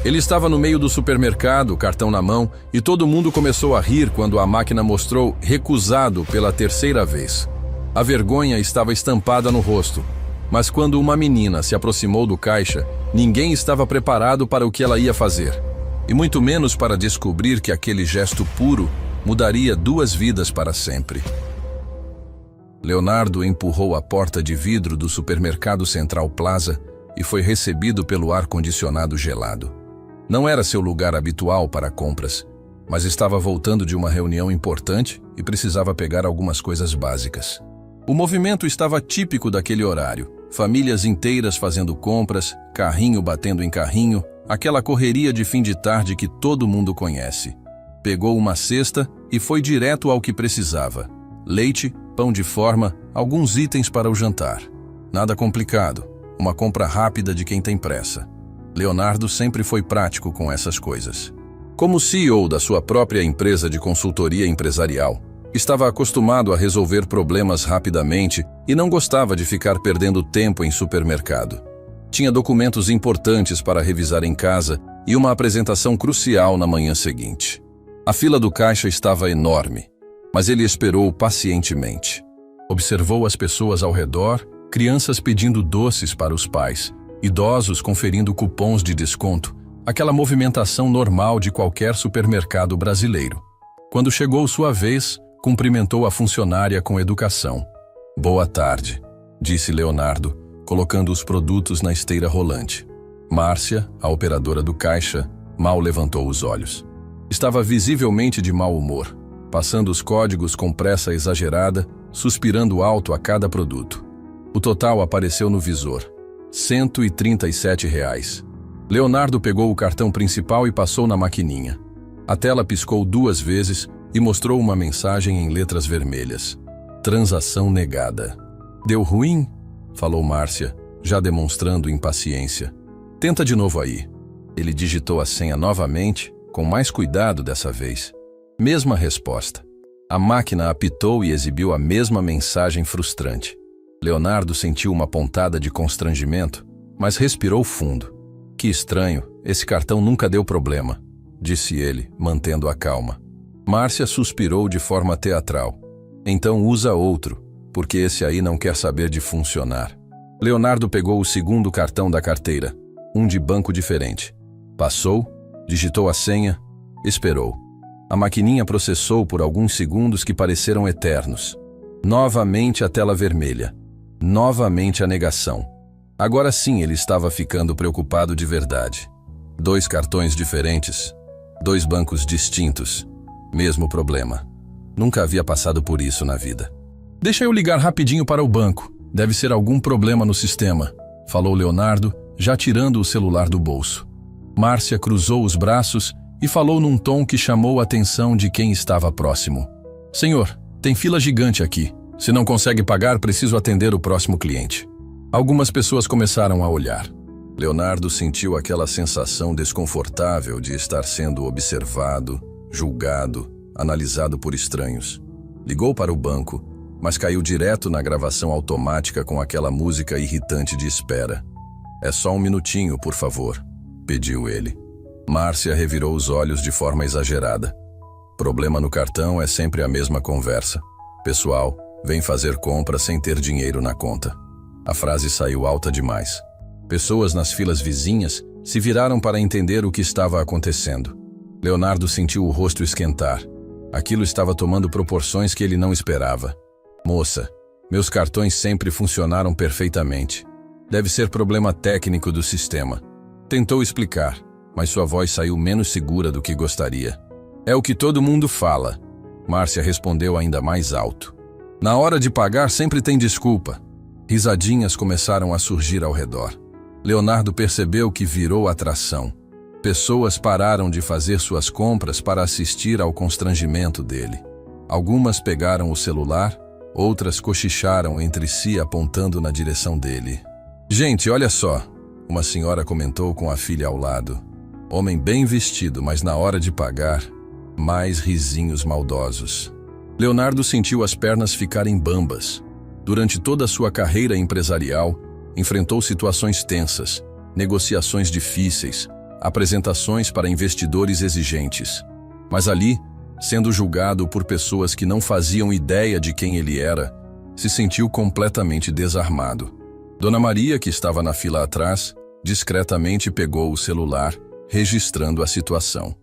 Ele estava no meio do supermercado, cartão na mão, e todo mundo começou a rir quando a máquina mostrou recusado pela terceira vez. A vergonha estava estampada no rosto, mas quando uma menina se aproximou do caixa, ninguém estava preparado para o que ela ia fazer, e muito menos para descobrir que aquele gesto puro mudaria 2 vidas para sempre. Leonardo empurrou a porta de vidro do supermercado Central Plaza e foi recebido pelo ar-condicionado gelado. Não era seu lugar habitual para compras, mas estava voltando de uma reunião importante e precisava pegar algumas coisas básicas. O movimento estava típico daquele horário. Famílias inteiras fazendo compras, carrinho batendo em carrinho, aquela correria de fim de tarde que todo mundo conhece. Pegou uma cesta e foi direto ao que precisava. Leite, pão de forma, alguns itens para o jantar. Nada complicado, uma compra rápida de quem tem pressa. Leonardo sempre foi prático com essas coisas. Como CEO da sua própria empresa de consultoria empresarial, estava acostumado a resolver problemas rapidamente e não gostava de ficar perdendo tempo em supermercado. Tinha documentos importantes para revisar em casa e uma apresentação crucial na manhã seguinte. A fila do caixa estava enorme, mas ele esperou pacientemente. Observou as pessoas ao redor, crianças pedindo doces para os pais, idosos conferindo cupons de desconto, aquela movimentação normal de qualquer supermercado brasileiro. Quando chegou sua vez, cumprimentou a funcionária com educação. "Boa tarde", disse Leonardo, colocando os produtos na esteira rolante. Márcia, a operadora do caixa, mal levantou os olhos. Estava visivelmente de mau humor, passando os códigos com pressa exagerada, suspirando alto a cada produto. O total apareceu no visor: R$ 137. Leonardo pegou o cartão principal e passou na maquininha. A tela piscou 2 vezes e mostrou uma mensagem em letras vermelhas: "Transação negada". "Deu ruim?", falou Márcia, já demonstrando impaciência. "Tenta de novo aí". Ele digitou a senha novamente, com mais cuidado dessa vez. Mesma resposta. A máquina apitou e exibiu a mesma mensagem frustrante. Leonardo sentiu uma pontada de constrangimento, mas respirou fundo. "Que estranho, esse cartão nunca deu problema", disse ele, mantendo a calma. Márcia suspirou de forma teatral. "Então usa outro, porque esse aí não quer saber de funcionar". Leonardo pegou o segundo cartão da carteira, um de banco diferente. Passou, digitou a senha, esperou. A maquininha processou por alguns segundos que pareceram eternos. Novamente a tela vermelha. Novamente a negação. Agora sim ele estava ficando preocupado de verdade. 2 cartões diferentes, 2 bancos distintos. Mesmo problema. Nunca havia passado por isso na vida. "Deixa eu ligar rapidinho para o banco. Deve ser algum problema no sistema", falou Leonardo, já tirando o celular do bolso. Márcia cruzou os braços e falou num tom que chamou a atenção de quem estava próximo. "Senhor, tem fila gigante aqui. Se não consegue pagar, preciso atender o próximo cliente". Algumas pessoas começaram a olhar. Leonardo sentiu aquela sensação desconfortável de estar sendo observado, julgado, analisado por estranhos. Ligou para o banco, mas caiu direto na gravação automática com aquela música irritante de espera. "É só um minutinho, por favor", pediu ele. Márcia revirou os olhos de forma exagerada. "Problema no cartão é sempre a mesma conversa. Pessoal, vem fazer compra sem ter dinheiro na conta". A frase saiu alta demais. Pessoas nas filas vizinhas se viraram para entender o que estava acontecendo. Leonardo sentiu o rosto esquentar. Aquilo estava tomando proporções que ele não esperava. "Moça, meus cartões sempre funcionaram perfeitamente. Deve ser problema técnico do sistema", tentou explicar, mas sua voz saiu menos segura do que gostaria. "É o que todo mundo fala", Márcia respondeu ainda mais alto. "Na hora de pagar sempre tem desculpa". Risadinhas começaram a surgir ao redor. Leonardo percebeu que virou atração. Pessoas pararam de fazer suas compras para assistir ao constrangimento dele. Algumas pegaram o celular, outras cochicharam entre si apontando na direção dele. "Gente, olha só", uma senhora comentou com a filha ao lado. Homem bem vestido, mas na hora de pagar, mais risinhos maldosos. Leonardo sentiu as pernas ficarem bambas. Durante toda a sua carreira empresarial, enfrentou situações tensas, negociações difíceis, apresentações para investidores exigentes. Mas ali, sendo julgado por pessoas que não faziam ideia de quem ele era, se sentiu completamente desarmado. Dona Maria, que estava na fila atrás, discretamente pegou o celular, registrando a situação.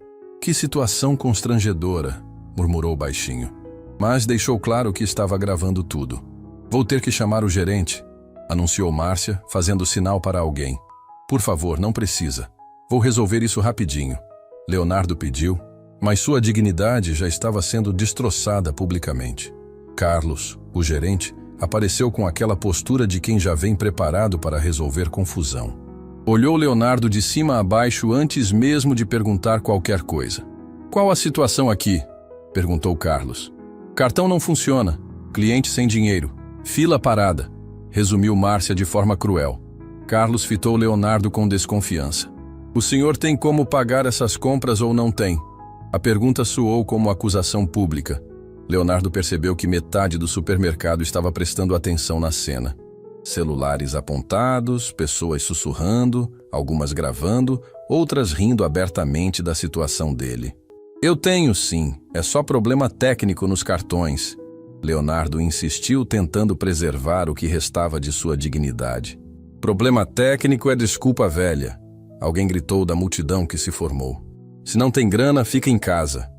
"Que situação constrangedora", murmurou baixinho. Mas deixou claro que estava gravando tudo. "Vou ter que chamar o gerente", anunciou Márcia, fazendo sinal para alguém. "Por favor, não precisa. Vou resolver isso rapidinho", Leonardo pediu, mas sua dignidade já estava sendo destroçada publicamente. Carlos, o gerente, apareceu com aquela postura de quem já vem preparado para resolver confusão. Olhou Leonardo de cima a baixo antes mesmo de perguntar qualquer coisa. "Qual a situação aqui?", perguntou Carlos. "Cartão não funciona, cliente sem dinheiro, fila parada", resumiu Márcia de forma cruel. Carlos fitou Leonardo com desconfiança. "O senhor tem como pagar essas compras ou não tem?" A pergunta soou como acusação pública. Leonardo percebeu que metade do supermercado estava prestando atenção na cena. Celulares apontados, pessoas sussurrando, algumas gravando, outras rindo abertamente da situação dele. "Eu tenho sim, é só problema técnico nos cartões", Leonardo insistiu, tentando preservar o que restava de sua dignidade. "Problema técnico é desculpa velha", alguém gritou da multidão que se formou. "Se não tem grana, fica em casa."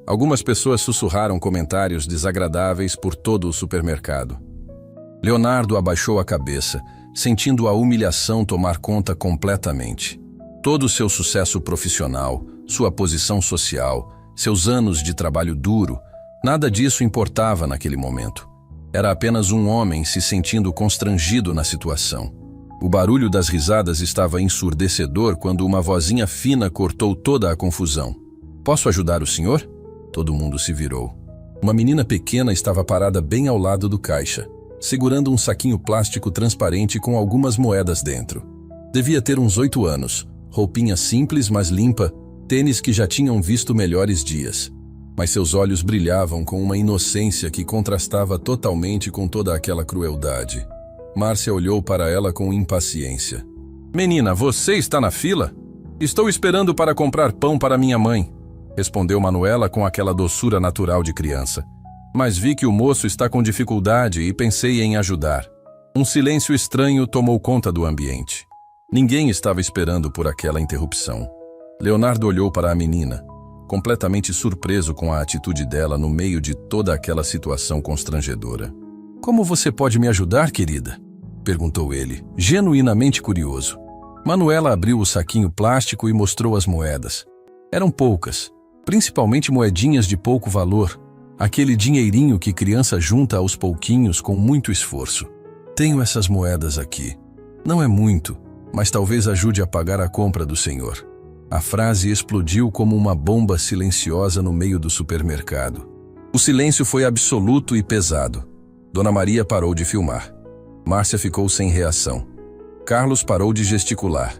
Algumas pessoas sussurraram comentários desagradáveis por todo o supermercado. Leonardo abaixou a cabeça, sentindo a humilhação tomar conta completamente. Todo o seu sucesso profissional, sua posição social, seus anos de trabalho duro, nada disso importava naquele momento. Era apenas um homem se sentindo constrangido na situação. O barulho das risadas estava ensurdecedor quando uma vozinha fina cortou toda a confusão. "Posso ajudar o senhor?" Todo mundo se virou. Uma menina pequena estava parada bem ao lado do caixa, segurando um saquinho plástico transparente com algumas moedas dentro. Devia ter uns 8 anos, roupinha simples mas limpa, tênis que já tinham visto melhores dias. Mas seus olhos brilhavam com uma inocência que contrastava totalmente com toda aquela crueldade. Márcia olhou para ela com impaciência. "Menina, você está na fila? Estou esperando para comprar pão para minha mãe", respondeu Manuela com aquela doçura natural de criança. "Mas vi que o moço está com dificuldade e pensei em ajudar." Um silêncio estranho tomou conta do ambiente. Ninguém estava esperando por aquela interrupção. Leonardo olhou para a menina, completamente surpreso com a atitude dela no meio de toda aquela situação constrangedora. "Como você pode me ajudar, querida?", perguntou ele, genuinamente curioso. Manuela abriu o saquinho plástico e mostrou as moedas. Eram poucas, principalmente moedinhas de pouco valor, aquele dinheirinho que criança junta aos pouquinhos com muito esforço. "Tenho essas moedas aqui. Não é muito, mas talvez ajude a pagar a compra do senhor." A frase explodiu como uma bomba silenciosa no meio do supermercado. O silêncio foi absoluto e pesado. Dona Maria parou de filmar. Márcia ficou sem reação. Carlos parou de gesticular.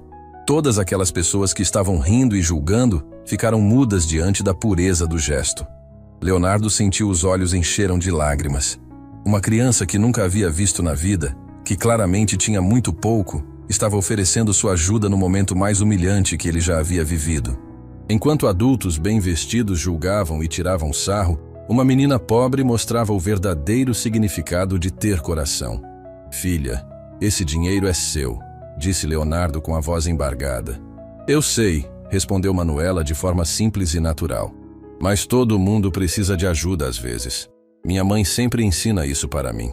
Todas aquelas pessoas que estavam rindo e julgando ficaram mudas diante da pureza do gesto. Leonardo sentiu os olhos encheram de lágrimas. Uma criança que nunca havia visto na vida, que claramente tinha muito pouco, estava oferecendo sua ajuda no momento mais humilhante que ele já havia vivido. Enquanto adultos bem vestidos julgavam e tiravam sarro, uma menina pobre mostrava o verdadeiro significado de ter coração. "Filha, esse dinheiro é seu", disse Leonardo com a voz embargada. "Eu sei", respondeu Manuela de forma simples e natural. "Mas todo mundo precisa de ajuda às vezes. Minha mãe sempre ensina isso para mim."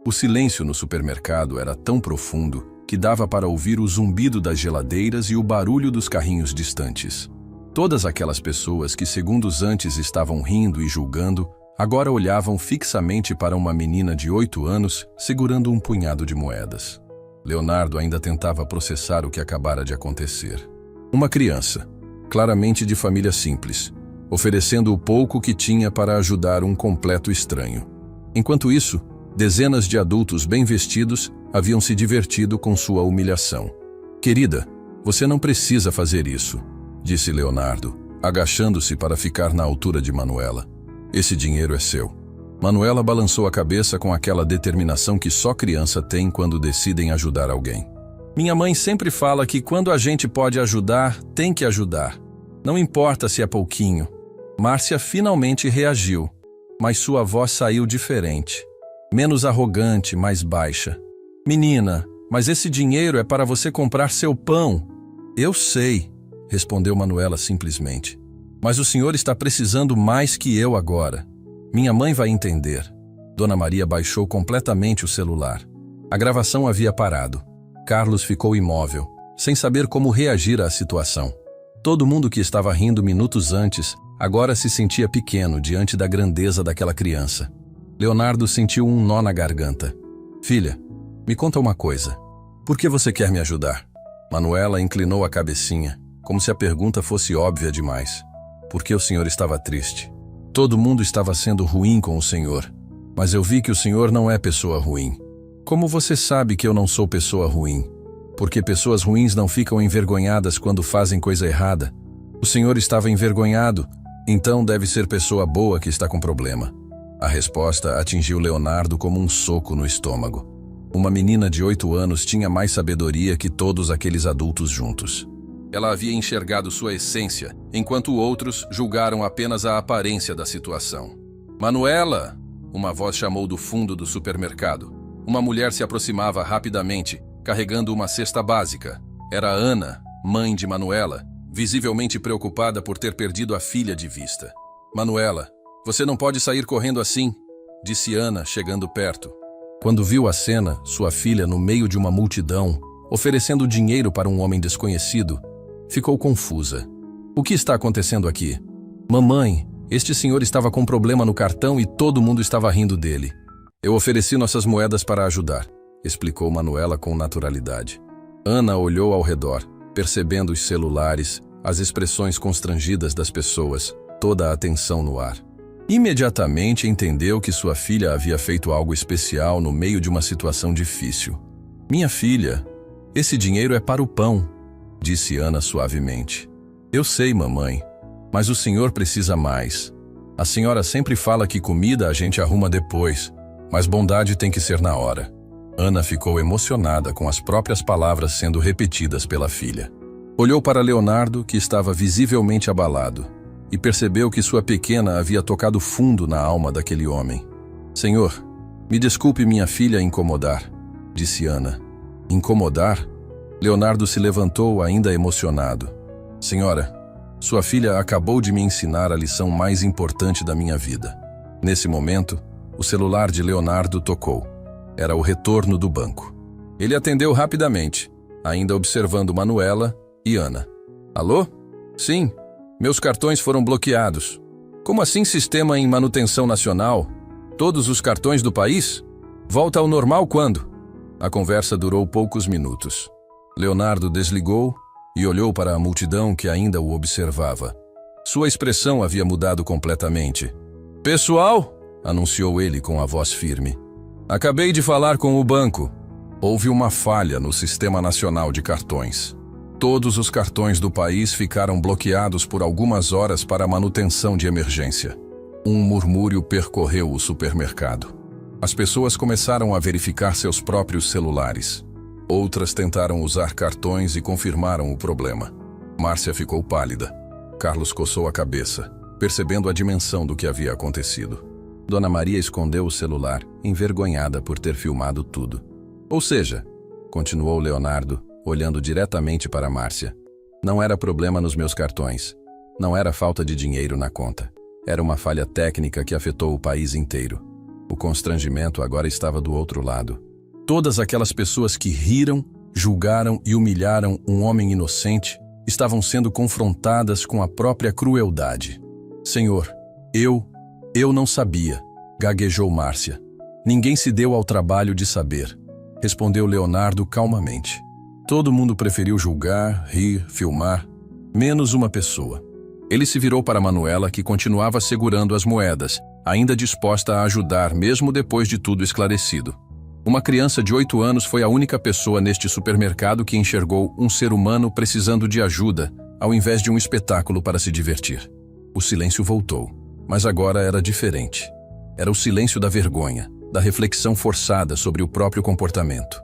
O silêncio no supermercado era tão profundo que dava para ouvir o zumbido das geladeiras e o barulho dos carrinhos distantes. Todas aquelas pessoas que segundos antes estavam rindo e julgando, agora olhavam fixamente para uma menina de 8 anos segurando um punhado de moedas. Leonardo ainda tentava processar o que acabara de acontecer. Uma criança, claramente de família simples, oferecendo o pouco que tinha para ajudar um completo estranho. Enquanto isso, dezenas de adultos bem vestidos haviam se divertido com sua humilhação. "Querida, você não precisa fazer isso", disse Leonardo, agachando-se para ficar na altura de Manuela. "Esse dinheiro é seu." Manuela balançou a cabeça com aquela determinação que só criança tem quando decidem ajudar alguém. Minha mãe sempre fala que quando a gente pode ajudar, tem que ajudar. Não importa se é pouquinho. Márcia finalmente reagiu, mas sua voz saiu diferente. Menos arrogante, mais baixa. Menina, mas esse dinheiro é para você comprar seu pão. Eu sei, respondeu Manuela simplesmente. Mas o senhor está precisando mais que eu agora. Minha mãe vai entender. Dona Maria baixou completamente o celular. A gravação havia parado. Carlos ficou imóvel, sem saber como reagir à situação. Todo mundo que estava rindo minutos antes, agora se sentia pequeno diante da grandeza daquela criança. Leonardo sentiu um nó na garganta. Filha, me conta uma coisa. Por que você quer me ajudar? Manuela inclinou a cabecinha, como se a pergunta fosse óbvia demais. Porque o senhor estava triste. Todo mundo estava sendo ruim com o senhor, mas eu vi que o senhor não é pessoa ruim. Como você sabe que eu não sou pessoa ruim? Porque pessoas ruins não ficam envergonhadas quando fazem coisa errada. O senhor estava envergonhado, então deve ser pessoa boa que está com problema. A resposta atingiu Leonardo como um soco no estômago. Uma menina de 8 anos tinha mais sabedoria que todos aqueles adultos juntos. Ela havia enxergado sua essência, enquanto outros julgaram apenas a aparência da situação. Manuela! Uma voz chamou do fundo do supermercado. Uma mulher se aproximava rapidamente, carregando uma cesta básica. Era Ana, mãe de Manuela, visivelmente preocupada por ter perdido a filha de vista. Manuela, você não pode sair correndo assim, disse Ana, chegando perto. Quando viu a cena, sua filha no meio de uma multidão, oferecendo dinheiro para um homem desconhecido, ficou confusa. O que está acontecendo aqui? Mamãe, este senhor estava com problema no cartão e todo mundo estava rindo dele. Eu ofereci nossas moedas para ajudar, explicou Manuela com naturalidade. Ana olhou ao redor, percebendo os celulares, as expressões constrangidas das pessoas, toda a atenção no ar. Imediatamente entendeu que sua filha havia feito algo especial no meio de uma situação difícil. Minha filha, esse dinheiro é para o pão, disse Ana suavemente. Eu sei, mamãe, mas o senhor precisa mais. A senhora sempre fala que comida a gente arruma depois, mas bondade tem que ser na hora. Ana ficou emocionada com as próprias palavras sendo repetidas pela filha. Olhou para Leonardo, que estava visivelmente abalado, e percebeu que sua pequena havia tocado fundo na alma daquele homem. Senhor, me desculpe minha filha incomodar, disse Ana. Incomodar? Leonardo se levantou ainda emocionado. Senhora, sua filha acabou de me ensinar a lição mais importante da minha vida. Nesse momento, o celular de Leonardo tocou. Era o retorno do banco. Ele atendeu rapidamente, ainda observando Manuela e Ana. Alô? Sim, meus cartões foram bloqueados. Como assim sistema em manutenção nacional? Todos os cartões do país? Volta ao normal quando? A conversa durou poucos minutos. Leonardo desligou e olhou para a multidão que ainda o observava. Sua expressão havia mudado completamente. Pessoal, anunciou ele com a voz firme. Acabei de falar com o banco. Houve uma falha no Sistema Nacional de Cartões. Todos os cartões do país ficaram bloqueados por algumas horas para manutenção de emergência. Um murmúrio percorreu o supermercado. As pessoas começaram a verificar seus próprios celulares. Outras tentaram usar cartões e confirmaram o problema. Márcia ficou pálida. Carlos coçou a cabeça, percebendo a dimensão do que havia acontecido. Dona Maria escondeu o celular, envergonhada por ter filmado tudo. Ou seja, continuou Leonardo, olhando diretamente para Márcia, não era problema nos meus cartões. Não era falta de dinheiro na conta. Era uma falha técnica que afetou o país inteiro. O constrangimento agora estava do outro lado. Todas aquelas pessoas que riram, julgaram e humilharam um homem inocente estavam sendo confrontadas com a própria crueldade. Senhor, eu não sabia, gaguejou Márcia. Ninguém se deu ao trabalho de saber, respondeu Leonardo calmamente. Todo mundo preferiu julgar, rir, filmar, menos uma pessoa. Ele se virou para Manuela, que continuava segurando as moedas, ainda disposta a ajudar mesmo depois de tudo esclarecido. Uma criança de 8 anos foi a única pessoa neste supermercado que enxergou um ser humano precisando de ajuda, ao invés de um espetáculo para se divertir. O silêncio voltou, mas agora era diferente. Era o silêncio da vergonha, da reflexão forçada sobre o próprio comportamento.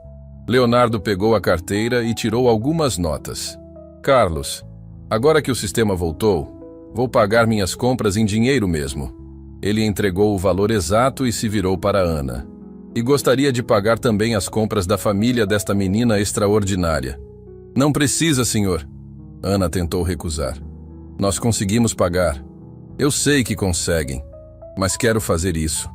Leonardo pegou a carteira e tirou algumas notas. Carlos, agora que o sistema voltou, vou pagar minhas compras em dinheiro mesmo. Ele entregou o valor exato e se virou para Ana. E gostaria de pagar também as compras da família desta menina extraordinária. Não precisa, senhor. Ana tentou recusar. Nós conseguimos pagar. Eu sei que conseguem, mas quero fazer isso.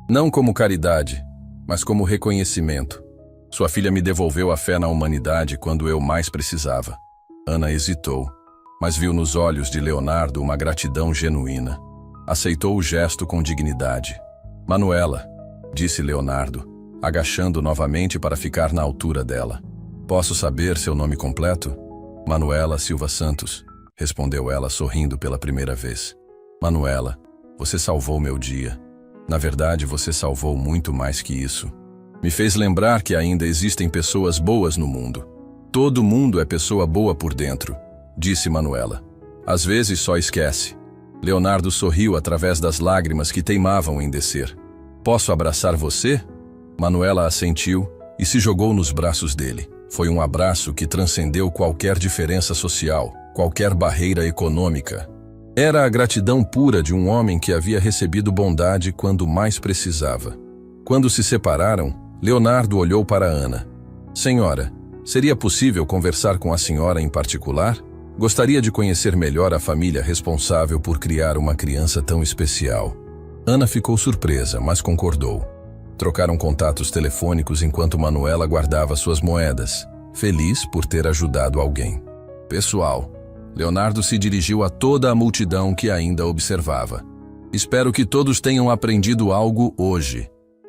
Não como caridade, mas como reconhecimento. Sua filha me devolveu a fé na humanidade quando eu mais precisava. Ana hesitou, mas viu nos olhos de Leonardo uma gratidão genuína. Aceitou o gesto com dignidade. Manuela, disse Leonardo, agachando novamente para ficar na altura dela. Posso saber seu nome completo? Manuela Silva Santos, respondeu ela sorrindo pela primeira vez. Manuela, você salvou meu dia. Na verdade, você salvou muito mais que isso. Me fez lembrar que ainda existem pessoas boas no mundo. Todo mundo é pessoa boa por dentro, disse Manuela. Às vezes só esquece. Leonardo sorriu através das lágrimas que teimavam em descer. Posso abraçar você? Manuela assentiu e se jogou nos braços dele. Foi um abraço que transcendeu qualquer diferença social, qualquer barreira econômica. Era a gratidão pura de um homem que havia recebido bondade quando mais precisava. Quando se separaram, Leonardo olhou para Ana. Senhora, seria possível conversar com a senhora em particular? Gostaria de conhecer melhor a família responsável por criar uma criança tão especial. Ana ficou surpresa, mas concordou. Trocaram contatos telefônicos enquanto Manuela guardava suas moedas, feliz por ter ajudado alguém. Pessoal, Leonardo se dirigiu a toda a multidão que ainda observava. Espero que todos tenham aprendido algo hoje.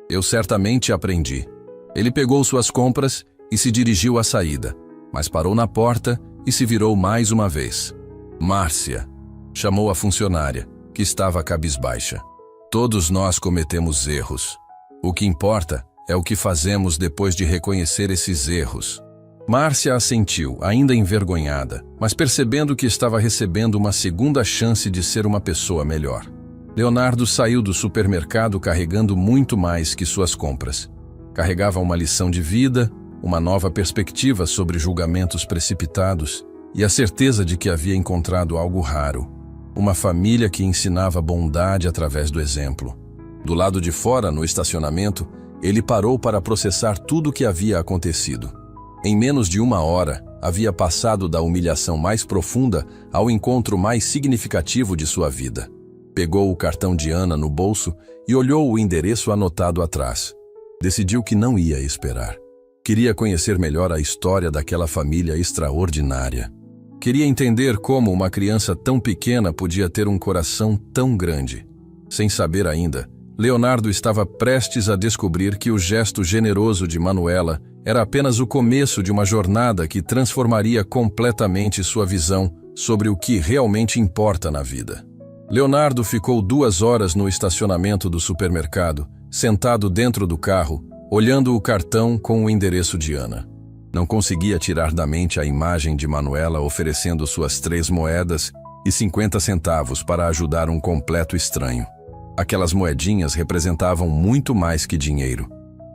Eu certamente aprendi. Ele pegou suas compras e se dirigiu à saída, mas parou na porta e se virou mais uma vez. Márcia, chamou a funcionária, que estava cabisbaixa. Todos nós cometemos erros. O que importa é o que fazemos depois de reconhecer esses erros. Márcia assentiu, ainda envergonhada, mas percebendo que estava recebendo uma segunda chance de ser uma pessoa melhor. Leonardo saiu do supermercado carregando muito mais que suas compras. Carregava uma lição de vida, uma nova perspectiva sobre julgamentos precipitados e a certeza de que havia encontrado algo raro. Uma família que ensinava bondade através do exemplo. Do lado de fora, no estacionamento, ele parou para processar tudo o que havia acontecido. Em menos de uma hora, havia passado da humilhação mais profunda ao encontro mais significativo de sua vida. Pegou o cartão de Ana no bolso e olhou o endereço anotado atrás. Decidiu que não ia esperar. Queria conhecer melhor a história daquela família extraordinária. Queria entender como uma criança tão pequena podia ter um coração tão grande. Sem saber ainda, Leonardo estava prestes a descobrir que o gesto generoso de Manuela era apenas o começo de uma jornada que transformaria completamente sua visão sobre o que realmente importa na vida. Leonardo ficou 2 horas no estacionamento do supermercado, sentado dentro do carro, olhando o cartão com o endereço de Ana. Não conseguia tirar da mente a imagem de Manuela oferecendo suas 3 moedas e 50 centavos para ajudar um completo estranho. Aquelas moedinhas representavam muito mais que dinheiro.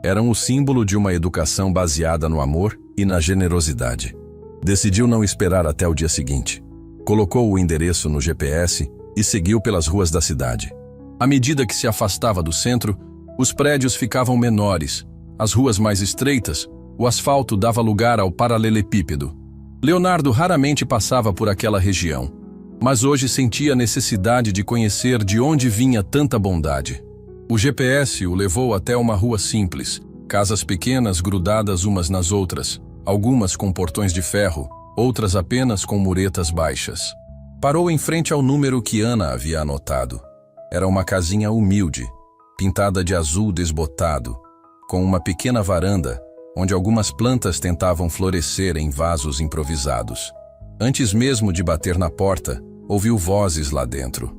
Eram o símbolo de uma educação baseada no amor e na generosidade. Decidiu não esperar até o dia seguinte. Colocou o endereço no GPS e seguiu pelas ruas da cidade. À medida que se afastava do centro, os prédios ficavam menores, as ruas mais estreitas, o asfalto dava lugar ao paralelepípedo. Leonardo raramente passava por aquela região, mas hoje sentia a necessidade de conhecer de onde vinha tanta bondade. O GPS o levou até uma rua simples, casas pequenas grudadas umas nas outras, algumas com portões de ferro, outras apenas com muretas baixas. Parou em frente ao número que Ana havia anotado. Era uma casinha humilde, pintada de azul desbotado, com uma pequena varanda, onde algumas plantas tentavam florescer em vasos improvisados. Antes mesmo de bater na porta, ouviu vozes lá dentro.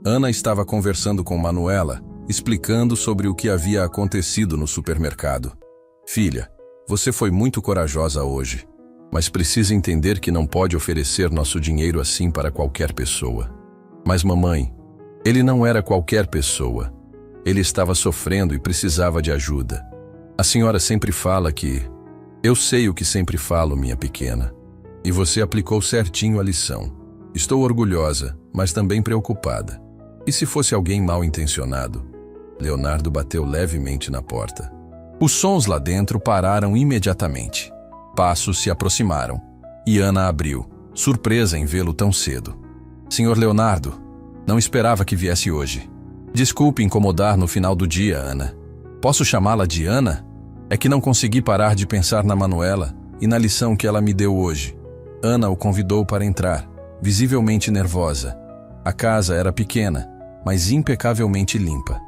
Ana estava conversando com Manuela, explicando sobre o que havia acontecido no supermercado. Filha, você foi muito corajosa hoje, mas precisa entender que não pode oferecer nosso dinheiro assim para qualquer pessoa. Mas mamãe, ele não era qualquer pessoa. Ele estava sofrendo e precisava de ajuda. A senhora sempre fala que... Eu sei o que sempre falo, minha pequena. E você aplicou certinho a lição. Estou orgulhosa, mas também preocupada. E se fosse alguém mal intencionado? Leonardo bateu levemente na porta. Os sons lá dentro pararam imediatamente. Passos se aproximaram. E Ana abriu, surpresa em vê-lo tão cedo. Senhor Leonardo, não esperava que viesse hoje. Desculpe incomodar no final do dia, Ana. Posso chamá-la de Ana? É que não consegui parar de pensar na Manuela e na lição que ela me deu hoje. Ana o convidou para entrar, visivelmente nervosa. A casa era pequena, mas impecavelmente limpa.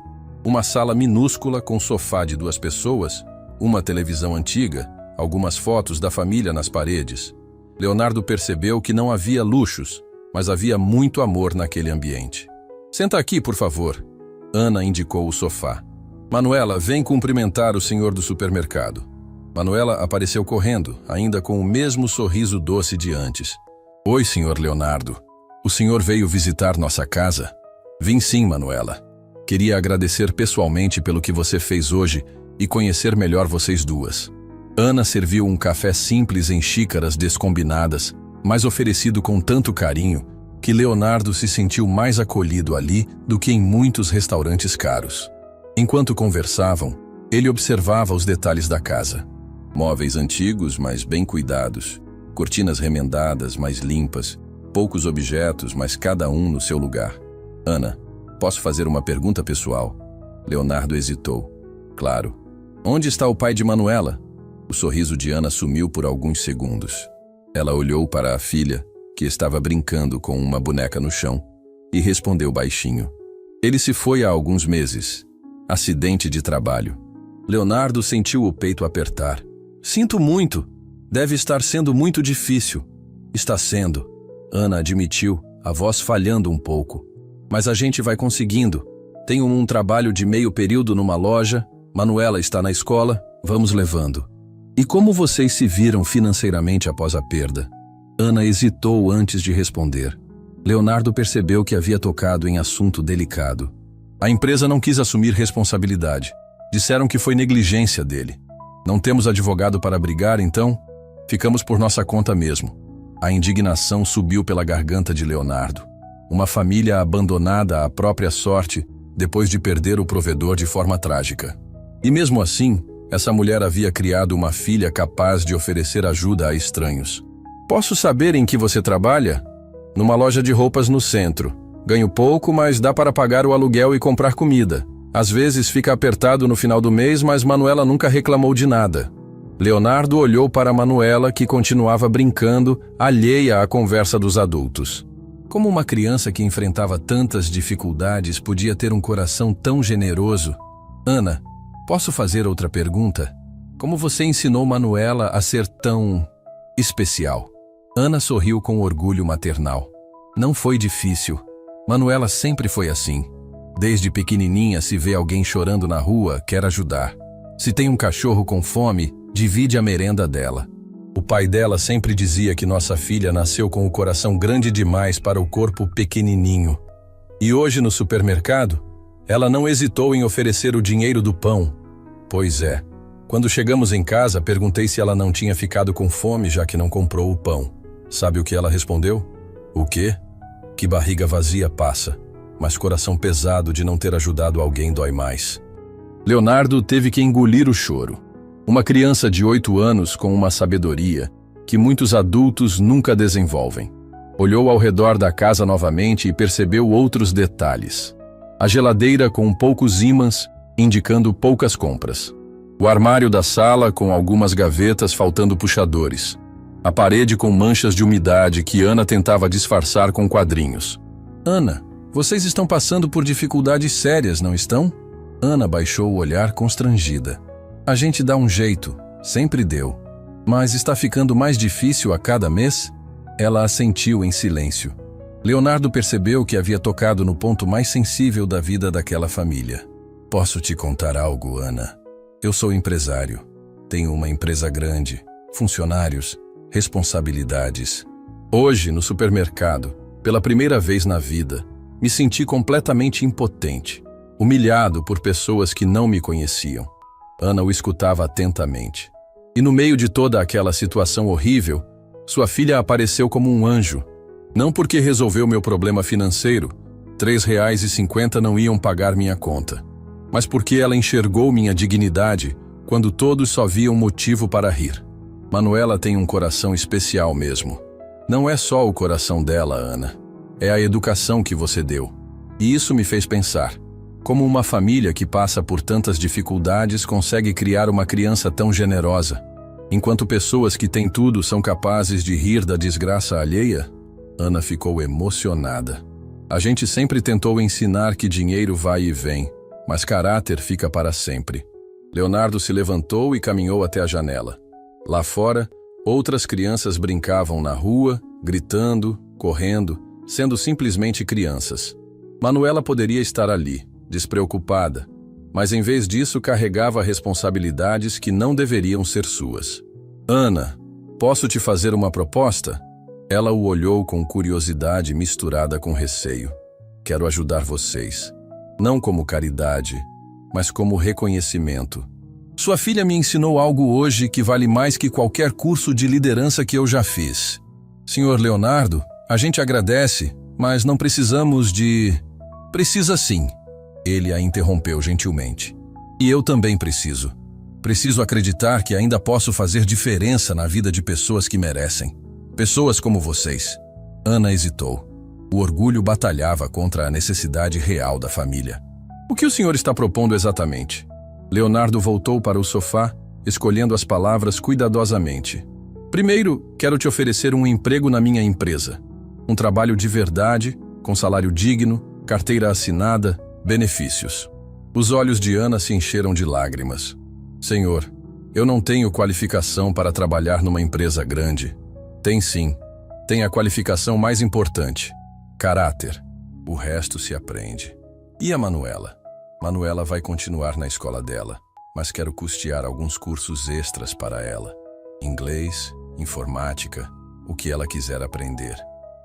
Uma sala minúscula com sofá de 2 pessoas, uma televisão antiga, algumas fotos da família nas paredes. Leonardo percebeu que não havia luxos, mas havia muito amor naquele ambiente. Senta aqui, por favor. Ana indicou o sofá. Manuela, vem cumprimentar o senhor do supermercado. Manuela apareceu correndo, ainda com o mesmo sorriso doce de antes. Oi, senhor Leonardo. O senhor veio visitar nossa casa? Vim sim, Manuela. Queria agradecer pessoalmente pelo que você fez hoje e conhecer melhor vocês duas. Ana serviu um café simples em xícaras descombinadas, mas oferecido com tanto carinho que Leonardo se sentiu mais acolhido ali do que em muitos restaurantes caros. Enquanto conversavam, ele observava os detalhes da casa. Móveis antigos, mas bem cuidados. Cortinas remendadas, mas limpas. Poucos objetos, mas cada um no seu lugar. Ana, posso fazer uma pergunta pessoal? Leonardo hesitou. Claro. Onde está o pai de Manuela? O sorriso de Ana sumiu por alguns segundos. Ela olhou para a filha, que estava brincando com uma boneca no chão, e respondeu baixinho. Ele se foi há alguns meses. Acidente de trabalho. Leonardo sentiu o peito apertar. Sinto muito. Deve estar sendo muito difícil. Está sendo. Ana admitiu, a voz falhando um pouco. Mas a gente vai conseguindo. Tenho um trabalho de meio período numa loja. Manuela está na escola. Vamos levando. E como vocês se viram financeiramente após a perda? Ana hesitou antes de responder. Leonardo percebeu que havia tocado em assunto delicado. A empresa não quis assumir responsabilidade. Disseram que foi negligência dele. Não temos advogado para brigar, então ficamos por nossa conta mesmo. A indignação subiu pela garganta de Leonardo. Uma família abandonada à própria sorte depois de perder o provedor de forma trágica. E mesmo assim, essa mulher havia criado uma filha capaz de oferecer ajuda a estranhos. Posso saber em que você trabalha? Numa loja de roupas no centro. Ganho pouco, mas dá para pagar o aluguel e comprar comida. Às vezes fica apertado no final do mês, mas Manuela nunca reclamou de nada. Leonardo olhou para Manuela, que continuava brincando, alheia à conversa dos adultos. Como uma criança que enfrentava tantas dificuldades podia ter um coração tão generoso? Ana, posso fazer outra pergunta? Como você ensinou Manuela a ser tão especial? Ana sorriu com orgulho maternal. Não foi difícil. Manuela sempre foi assim. Desde pequenininha, se vê alguém chorando na rua, quer ajudar. Se tem um cachorro com fome, divide a merenda dela. O pai dela sempre dizia que nossa filha nasceu com o coração grande demais para o corpo pequenininho. E hoje no supermercado, ela não hesitou em oferecer o dinheiro do pão. Pois é, quando chegamos em casa, perguntei se ela não tinha ficado com fome já que não comprou o pão. Sabe o que ela respondeu? O quê? Que barriga vazia passa, mas coração pesado de não ter ajudado alguém dói mais. Leonardo teve que engolir o choro. Uma criança de 8 anos com uma sabedoria que muitos adultos nunca desenvolvem. Olhou ao redor da casa novamente e percebeu outros detalhes. A geladeira com poucos ímãs, indicando poucas compras. O armário da sala com algumas gavetas faltando puxadores. A parede com manchas de umidade que Ana tentava disfarçar com quadrinhos. Ana, vocês estão passando por dificuldades sérias, não estão? Ana baixou o olhar constrangida. A gente dá um jeito, sempre deu. Mas está ficando mais difícil a cada mês? Ela assentiu em silêncio. Leonardo percebeu que havia tocado no ponto mais sensível da vida daquela família. Posso te contar algo, Ana? Eu sou empresário. Tenho uma empresa grande, funcionários, responsabilidades. Hoje, no supermercado, pela primeira vez na vida, me senti completamente impotente, humilhado por pessoas que não me conheciam. Ana o escutava atentamente. E no meio de toda aquela situação horrível, sua filha apareceu como um anjo. Não porque resolveu meu problema financeiro, R$3,50 não iam pagar minha conta, mas porque ela enxergou minha dignidade quando todos só viam motivo para rir. Manuela tem um coração especial mesmo. Não é só o coração dela, Ana. É a educação que você deu. E isso me fez pensar. Como uma família que passa por tantas dificuldades consegue criar uma criança tão generosa, enquanto pessoas que têm tudo são capazes de rir da desgraça alheia? Ana ficou emocionada. A gente sempre tentou ensinar que dinheiro vai e vem, mas caráter fica para sempre. Leonardo se levantou e caminhou até a janela. Lá fora, outras crianças brincavam na rua, gritando, correndo, sendo simplesmente crianças. Manuela poderia estar ali, despreocupada, mas em vez disso carregava responsabilidades que não deveriam ser suas. Ana, posso te fazer uma proposta? Ela o olhou com curiosidade misturada com receio. Quero ajudar vocês. Não como caridade, mas como reconhecimento. Sua filha me ensinou algo hoje que vale mais que qualquer curso de liderança que eu já fiz. Senhor Leonardo, a gente agradece, mas não precisamos de... Precisa sim. Ele a interrompeu gentilmente. E eu também preciso. Preciso acreditar que ainda posso fazer diferença na vida de pessoas que merecem. Pessoas como vocês. Ana hesitou. O orgulho batalhava contra a necessidade real da família. O que o senhor está propondo exatamente? Leonardo voltou para o sofá, escolhendo as palavras cuidadosamente. Primeiro, quero te oferecer um emprego na minha empresa. Um trabalho de verdade, com salário digno, carteira assinada, benefícios. Os olhos de Ana se encheram de lágrimas. Senhor, eu não tenho qualificação para trabalhar numa empresa grande. Tem sim. Tem a qualificação mais importante. Caráter. O resto se aprende. E a Manuela? Manuela vai continuar na escola dela, mas quero custear alguns cursos extras para ela. Inglês, informática, o que ela quiser aprender.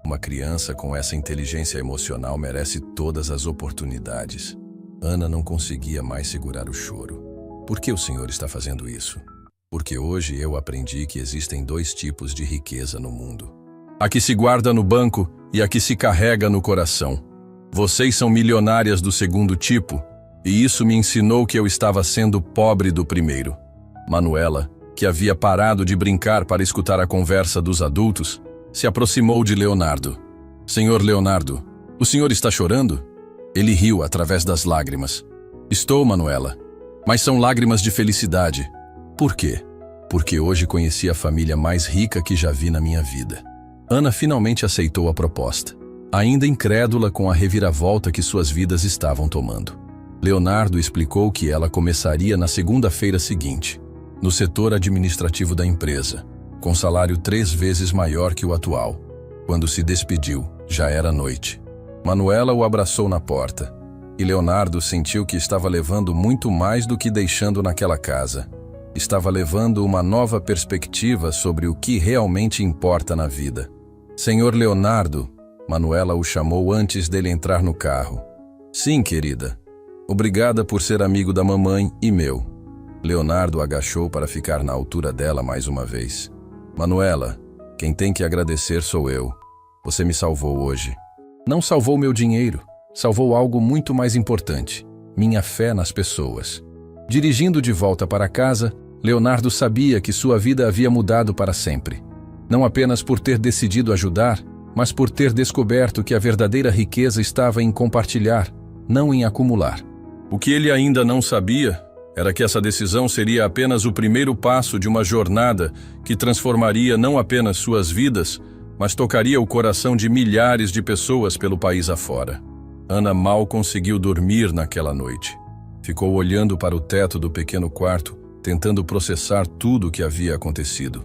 Uma criança com essa inteligência emocional merece todas as oportunidades. Ana não conseguia mais segurar o choro. Por que o senhor está fazendo isso? Porque hoje eu aprendi que existem dois tipos de riqueza no mundo. A que se guarda no banco e a que se carrega no coração. Vocês são milionárias do segundo tipo, e isso me ensinou que eu estava sendo pobre do primeiro. Manuela, que havia parado de brincar para escutar a conversa dos adultos, se aproximou de Leonardo. Senhor Leonardo, o senhor está chorando? Ele riu através das lágrimas. Estou, Manuela, mas são lágrimas de felicidade. Por quê? Porque hoje conheci a família mais rica que já vi na minha vida. Ana finalmente aceitou a proposta, ainda incrédula com a reviravolta que suas vidas estavam tomando. Leonardo explicou que ela começaria na segunda-feira seguinte, no setor administrativo da empresa, com salário 3 vezes maior que o atual. Quando se despediu, já era noite. Manuela o abraçou na porta, e Leonardo sentiu que estava levando muito mais do que deixando naquela casa. Estava levando uma nova perspectiva sobre o que realmente importa na vida. Senhor Leonardo, Manuela o chamou antes dele entrar no carro. Sim, querida. Obrigada por ser amigo da mamãe e meu. Leonardo agachou para ficar na altura dela mais uma vez. Manuela, quem tem que agradecer sou eu. Você me salvou hoje. Não salvou meu dinheiro, salvou algo muito mais importante, minha fé nas pessoas. Dirigindo de volta para casa, Leonardo sabia que sua vida havia mudado para sempre. Não apenas por ter decidido ajudar, mas por ter descoberto que a verdadeira riqueza estava em compartilhar, não em acumular. O que ele ainda não sabia era que essa decisão seria apenas o primeiro passo de uma jornada que transformaria não apenas suas vidas, mas tocaria o coração de milhares de pessoas pelo país afora. Ana mal conseguiu dormir naquela noite. Ficou olhando para o teto do pequeno quarto, tentando processar tudo o que havia acontecido.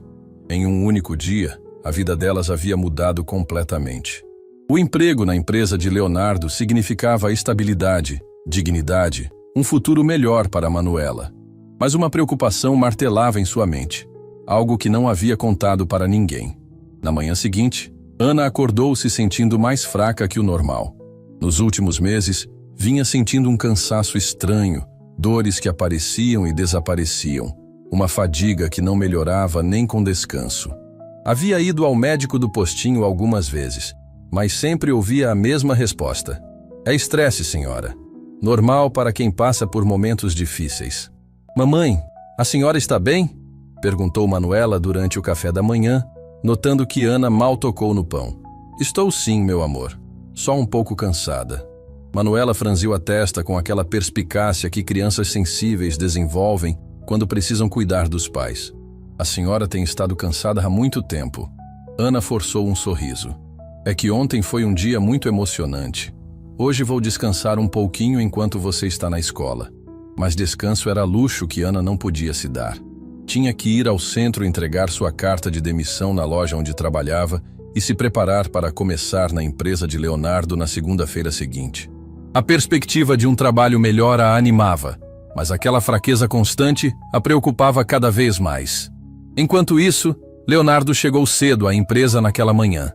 Em um único dia, a vida delas havia mudado completamente. O emprego na empresa de Leonardo significava estabilidade, dignidade, um futuro melhor para Manuela. Mas uma preocupação martelava em sua mente, algo que não havia contado para ninguém. Na manhã seguinte, Ana acordou se sentindo mais fraca que o normal. Nos últimos meses, vinha sentindo um cansaço estranho, dores que apareciam e desapareciam, uma fadiga que não melhorava nem com descanso. Havia ido ao médico do postinho algumas vezes, mas sempre ouvia a mesma resposta. É estresse, senhora. Normal para quem passa por momentos difíceis. Mamãe, a senhora está bem? Perguntou Manuela durante o café da manhã, notando que Ana mal tocou no pão. Estou sim, meu amor. Só um pouco cansada. Manuela franziu a testa com aquela perspicácia que crianças sensíveis desenvolvem quando precisam cuidar dos pais. A senhora tem estado cansada há muito tempo. Ana forçou um sorriso. É que ontem foi um dia muito emocionante. Hoje vou descansar um pouquinho enquanto você está na escola. Mas descanso era luxo que Ana não podia se dar. Tinha que ir ao centro entregar sua carta de demissão na loja onde trabalhava e se preparar para começar na empresa de Leonardo na segunda-feira seguinte. A perspectiva de um trabalho melhor a animava, mas aquela fraqueza constante a preocupava cada vez mais. Enquanto isso, Leonardo chegou cedo à empresa naquela manhã.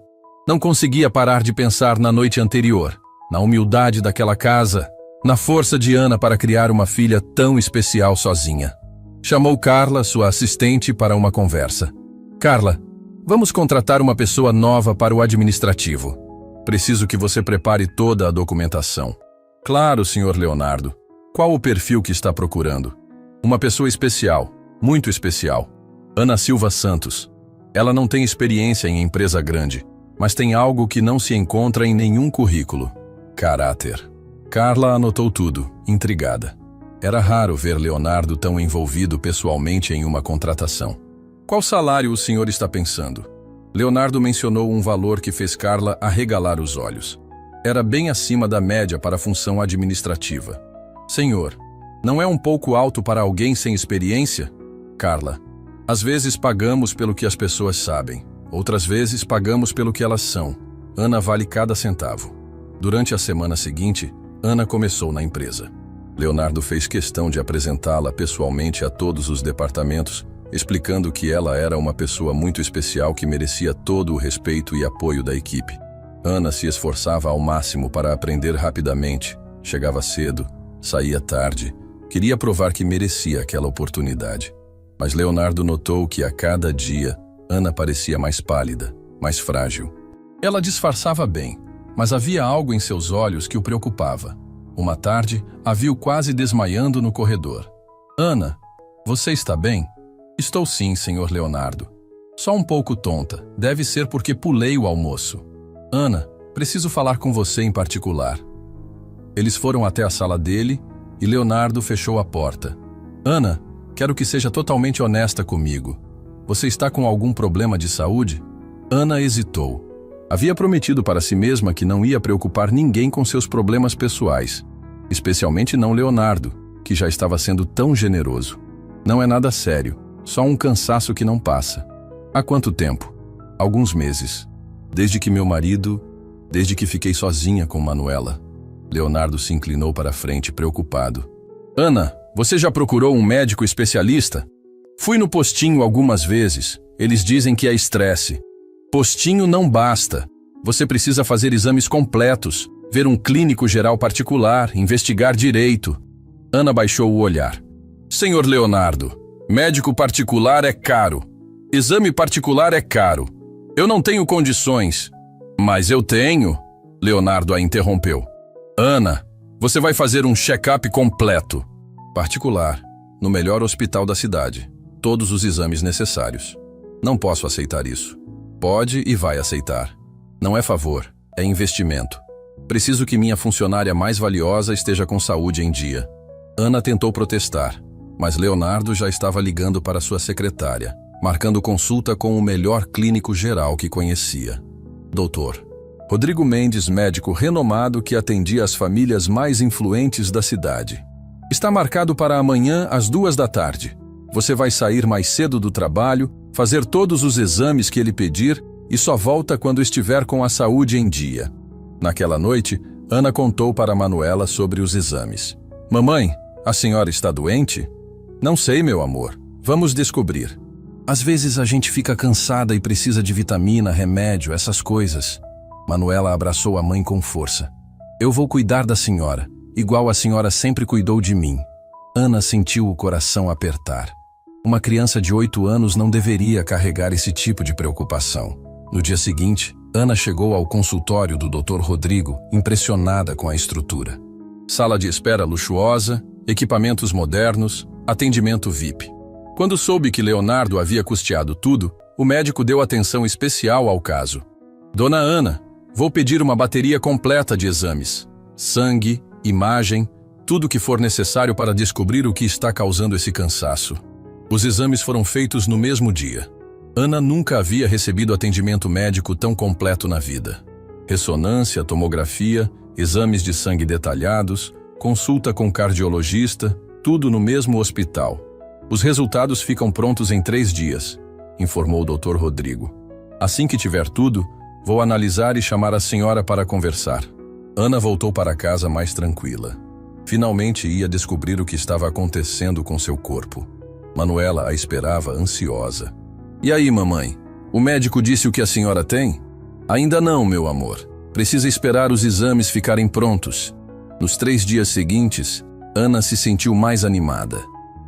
Não conseguia parar de pensar na noite anterior, na humildade daquela casa, na força de Ana para criar uma filha tão especial sozinha. Chamou Carla, sua assistente, para uma conversa. Carla, vamos contratar uma pessoa nova para o administrativo. Preciso que você prepare toda a documentação. Claro, senhor Leonardo. Qual o perfil que está procurando? Uma pessoa especial, muito especial. Ana Silva Santos. Ela não tem experiência em empresa grande, mas tem algo que não se encontra em nenhum currículo. Caráter. Carla anotou tudo, intrigada. Era raro ver Leonardo tão envolvido pessoalmente em uma contratação. Qual salário o senhor está pensando? Leonardo mencionou um valor que fez Carla arregalar os olhos. Era bem acima da média para a função administrativa. Senhor, não é um pouco alto para alguém sem experiência? Carla, às vezes pagamos pelo que as pessoas sabem, outras vezes pagamos pelo que elas são. Ana vale cada centavo. Durante a semana seguinte, Ana começou na empresa. Leonardo fez questão de apresentá-la pessoalmente a todos os departamentos, explicando que ela era uma pessoa muito especial que merecia todo o respeito e apoio da equipe. Ana se esforçava ao máximo para aprender rapidamente, chegava cedo, saía tarde, queria provar que merecia aquela oportunidade. Mas Leonardo notou que a cada dia, Ana parecia mais pálida, mais frágil. Ela disfarçava bem, mas havia algo em seus olhos que o preocupava. Uma tarde, a viu quase desmaiando no corredor. Ana, você está bem? Estou sim, senhor Leonardo. Só um pouco tonta, deve ser porque pulei o almoço. Ana, preciso falar com você em particular. Eles foram até a sala dele e Leonardo fechou a porta. Ana, quero que seja totalmente honesta comigo. Você está com algum problema de saúde? Ana hesitou. Havia prometido para si mesma que não ia preocupar ninguém com seus problemas pessoais, especialmente não Leonardo, que já estava sendo tão generoso. Não é nada sério, só um cansaço que não passa. Há quanto tempo? Alguns meses. Desde que fiquei sozinha com Manuela. Leonardo se inclinou para a frente, preocupado. Ana, você já procurou um médico especialista? Fui no postinho algumas vezes. Eles dizem que é estresse. Postinho não basta. Você precisa fazer exames completos, ver um clínico geral particular, investigar direito. Ana baixou o olhar. Senhor Leonardo, médico particular é caro. Exame particular é caro. Eu não tenho condições. Mas eu tenho. Leonardo a interrompeu. Ana, você vai fazer um check-up completo. Particular, no melhor hospital da cidade. Todos os exames necessários. Não posso aceitar isso. Pode e vai aceitar. Não é favor, é investimento. Preciso que minha funcionária mais valiosa esteja com saúde em dia. Ana tentou protestar, mas Leonardo já estava ligando para sua secretária, marcando consulta com o melhor clínico geral que conhecia. Doutor Rodrigo Mendes, médico renomado que atendia as famílias mais influentes da cidade. Está marcado para amanhã às 14h. Você vai sair mais cedo do trabalho, fazer todos os exames que ele pedir e só volta quando estiver com a saúde em dia. Naquela noite, Ana contou para Manuela sobre os exames. Mamãe, a senhora está doente? Não sei, meu amor. Vamos descobrir. Às vezes a gente fica cansada e precisa de vitamina, remédio, essas coisas. Manuela abraçou a mãe com força. Eu vou cuidar da senhora, igual a senhora sempre cuidou de mim. Ana sentiu o coração apertar. Uma criança de 8 anos não deveria carregar esse tipo de preocupação. No dia seguinte, Ana chegou ao consultório do Dr. Rodrigo, impressionada com a estrutura. Sala de espera luxuosa, equipamentos modernos, atendimento VIP. Quando soube que Leonardo havia custeado tudo, o médico deu atenção especial ao caso. Dona Ana, vou pedir uma bateria completa de exames. Sangue, imagem, tudo o que for necessário para descobrir o que está causando esse cansaço. Os exames foram feitos no mesmo dia. Ana nunca havia recebido atendimento médico tão completo na vida. Ressonância, tomografia, exames de sangue detalhados, consulta com cardiologista, tudo no mesmo hospital. Os resultados ficam prontos em 3 dias, informou o Dr. Rodrigo. Assim que tiver tudo, vou analisar e chamar a senhora para conversar. Ana voltou para casa mais tranquila. Finalmente ia descobrir o que estava acontecendo com seu corpo. Manuela a esperava ansiosa. E aí, mamãe? O médico disse o que a senhora tem? Ainda não, meu amor. Precisa esperar os exames ficarem prontos. Nos 3 dias seguintes, Ana se sentiu mais animada.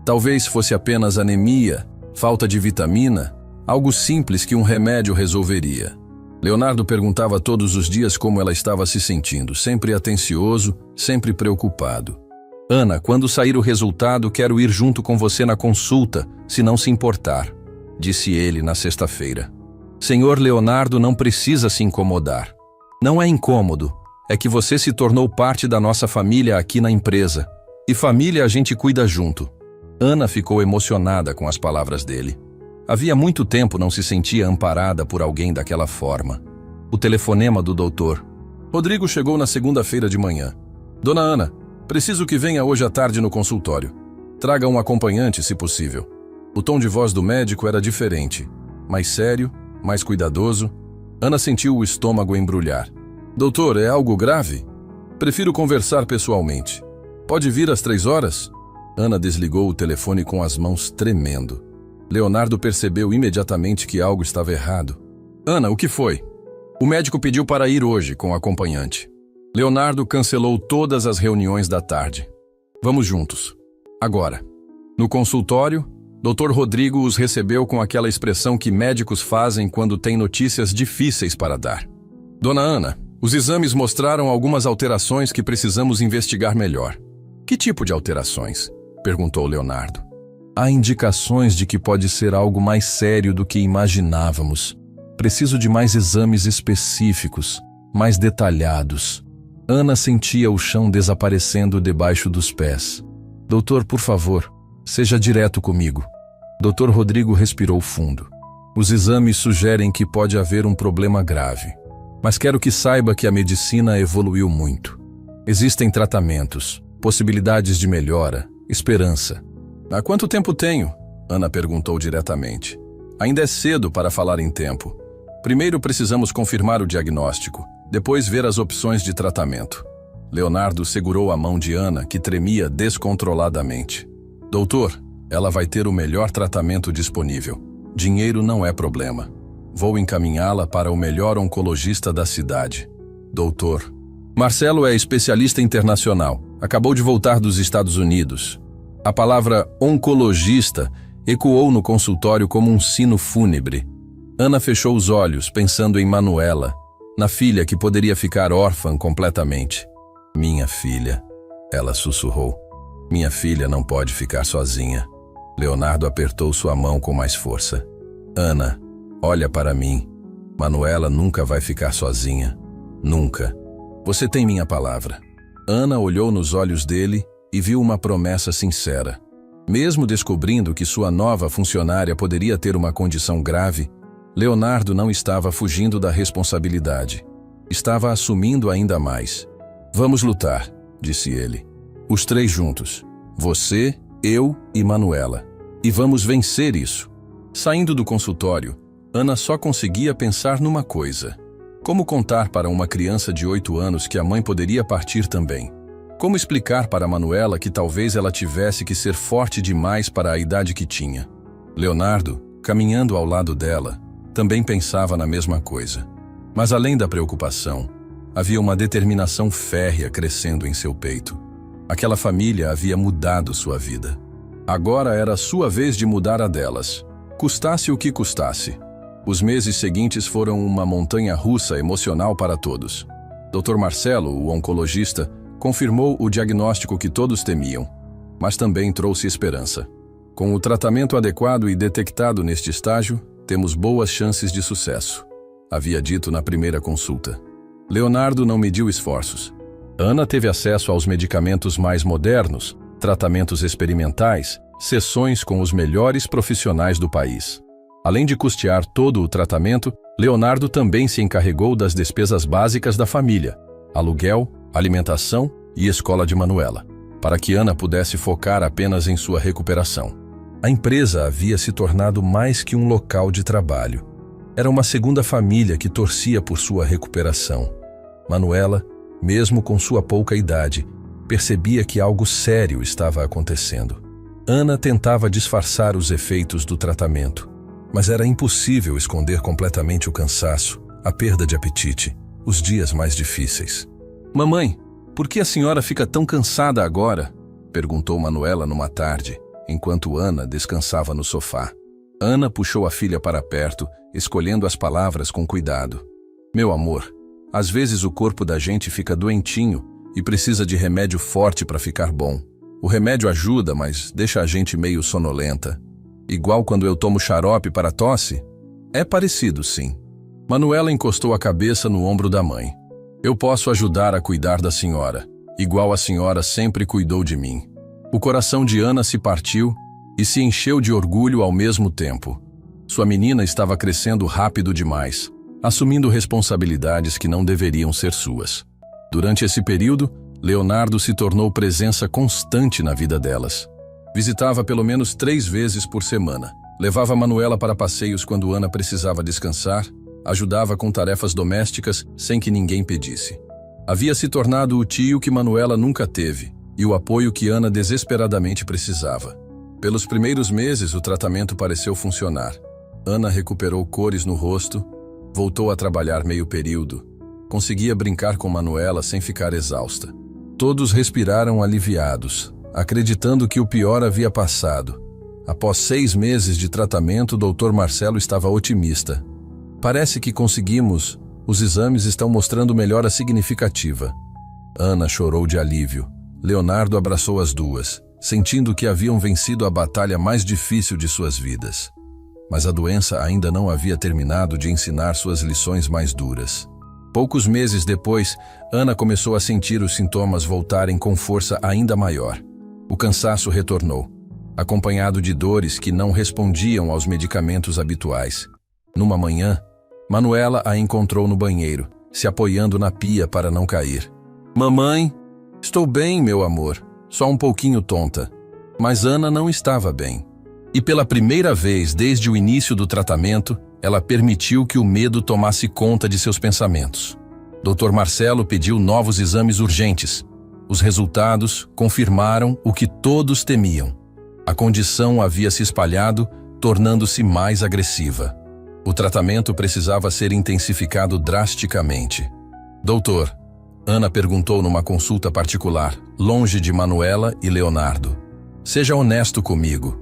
Talvez fosse apenas anemia, falta de vitamina, algo simples que um remédio resolveria. Leonardo perguntava todos os dias como ela estava se sentindo, sempre atencioso, sempre preocupado. Ana, quando sair o resultado, quero ir junto com você na consulta, se não se importar, disse ele na sexta-feira. Senhor Leonardo não precisa se incomodar. Não é incômodo, é que você se tornou parte da nossa família aqui na empresa. E família a gente cuida junto. Ana ficou emocionada com as palavras dele. Havia muito tempo não se sentia amparada por alguém daquela forma. O telefonema do doutor. Rodrigo chegou na segunda-feira de manhã. Dona Ana, preciso que venha hoje à tarde no consultório. Traga um acompanhante, se possível. O tom de voz do médico era diferente. Mais sério, mais cuidadoso. Ana sentiu o estômago embrulhar. Doutor, é algo grave? Prefiro conversar pessoalmente. Pode vir às 3 horas? Ana desligou o telefone com as mãos tremendo. Leonardo percebeu imediatamente que algo estava errado. Ana, o que foi? O médico pediu para ir hoje com o acompanhante. Leonardo cancelou todas as reuniões da tarde. Vamos juntos. Agora. No consultório, Dr. Rodrigo os recebeu com aquela expressão que médicos fazem quando têm notícias difíceis para dar. Dona Ana, os exames mostraram algumas alterações que precisamos investigar melhor. Que tipo de alterações? Perguntou Leonardo. Há indicações de que pode ser algo mais sério do que imaginávamos. Preciso de mais exames específicos, mais detalhados. Ana sentia o chão desaparecendo debaixo dos pés. Doutor, por favor, seja direto comigo. Dr. Rodrigo respirou fundo. Os exames sugerem que pode haver um problema grave. Mas quero que saiba que a medicina evoluiu muito. Existem tratamentos, possibilidades de melhora, esperança. Há quanto tempo tenho? Ana perguntou diretamente. Ainda é cedo para falar em tempo. Primeiro precisamos confirmar o diagnóstico, depois ver as opções de tratamento. Leonardo segurou a mão de Ana, que tremia descontroladamente. Doutor, ela vai ter o melhor tratamento disponível. Dinheiro não é problema. Vou encaminhá-la para o melhor oncologista da cidade. Doutor. Marcelo é especialista internacional. Acabou de voltar dos Estados Unidos. A palavra oncologista ecoou no consultório como um sino fúnebre. Ana fechou os olhos, pensando em Manuela, na filha que poderia ficar órfã completamente. Minha filha, ela sussurrou. Minha filha não pode ficar sozinha. Leonardo apertou sua mão com mais força. Ana, olha para mim. Manuela nunca vai ficar sozinha. Nunca. Você tem minha palavra. Ana olhou nos olhos dele e viu uma promessa sincera. Mesmo descobrindo que sua nova funcionária poderia ter uma condição grave, Leonardo não estava fugindo da responsabilidade. Estava assumindo ainda mais. Vamos lutar, disse ele. Os 3 juntos. Você, eu e Manuela. E vamos vencer isso. Saindo do consultório, Ana só conseguia pensar numa coisa. Como contar para uma criança de 8 anos que a mãe poderia partir também? Como explicar para Manuela que talvez ela tivesse que ser forte demais para a idade que tinha? Leonardo, caminhando ao lado dela, também pensava na mesma coisa. Mas além da preocupação, havia uma determinação férrea crescendo em seu peito. Aquela família havia mudado sua vida. Agora era sua vez de mudar a delas, custasse o que custasse. Os meses seguintes foram uma montanha-russa emocional para todos. Dr. Marcelo, o oncologista, confirmou o diagnóstico que todos temiam, mas também trouxe esperança. Com o tratamento adequado e detectado neste estágio, temos boas chances de sucesso, havia dito na primeira consulta. Leonardo não mediu esforços. Ana teve acesso aos medicamentos mais modernos, tratamentos experimentais, sessões com os melhores profissionais do país. Além de custear todo o tratamento, Leonardo também se encarregou das despesas básicas da família, aluguel, alimentação e escola de Manuela, para que Ana pudesse focar apenas em sua recuperação. A empresa havia se tornado mais que um local de trabalho. Era uma segunda família que torcia por sua recuperação. Manuela, mesmo com sua pouca idade, percebia que algo sério estava acontecendo. Ana tentava disfarçar os efeitos do tratamento, mas era impossível esconder completamente o cansaço, a perda de apetite, os dias mais difíceis. «Mamãe, por que a senhora fica tão cansada agora?» perguntou Manuela numa tarde, enquanto Ana descansava no sofá. Ana puxou a filha para perto, escolhendo as palavras com cuidado. «Meu amor, às vezes o corpo da gente fica doentinho e precisa de remédio forte para ficar bom. O remédio ajuda, mas deixa a gente meio sonolenta. Igual quando eu tomo xarope para tosse? É parecido, sim». Manuela encostou a cabeça no ombro da mãe. «Eu posso ajudar a cuidar da senhora, igual a senhora sempre cuidou de mim». O coração de Ana se partiu e se encheu de orgulho ao mesmo tempo. Sua menina estava crescendo rápido demais, assumindo responsabilidades que não deveriam ser suas. Durante esse período, Leonardo se tornou presença constante na vida delas. Visitava pelo menos 3 vezes por semana. Levava Manuela para passeios quando Ana precisava descansar, ajudava com tarefas domésticas sem que ninguém pedisse. Havia se tornado o tio que Manuela nunca teve e o apoio que Ana desesperadamente precisava. Pelos primeiros meses, o tratamento pareceu funcionar. Ana recuperou cores no rosto, voltou a trabalhar meio período, conseguia brincar com Manuela sem ficar exausta. Todos respiraram aliviados, acreditando que o pior havia passado. Após 6 meses de tratamento, o Dr. Marcelo estava otimista. «Parece que conseguimos. Os exames estão mostrando melhora significativa». Ana chorou de alívio. Leonardo abraçou as duas, sentindo que haviam vencido a batalha mais difícil de suas vidas. Mas a doença ainda não havia terminado de ensinar suas lições mais duras. Poucos meses depois, Ana começou a sentir os sintomas voltarem com força ainda maior. O cansaço retornou, acompanhado de dores que não respondiam aos medicamentos habituais. Numa manhã, Manuela a encontrou no banheiro, se apoiando na pia para não cair. «Mamãe, estou bem, meu amor, só um pouquinho tonta». Mas Ana não estava bem. E pela primeira vez desde o início do tratamento, ela permitiu que o medo tomasse conta de seus pensamentos. Dr. Marcelo pediu novos exames urgentes. Os resultados confirmaram o que todos temiam. A condição havia se espalhado, tornando-se mais agressiva. O tratamento precisava ser intensificado drasticamente. «Doutor», Ana perguntou numa consulta particular, longe de Manuela e Leonardo, «seja honesto comigo.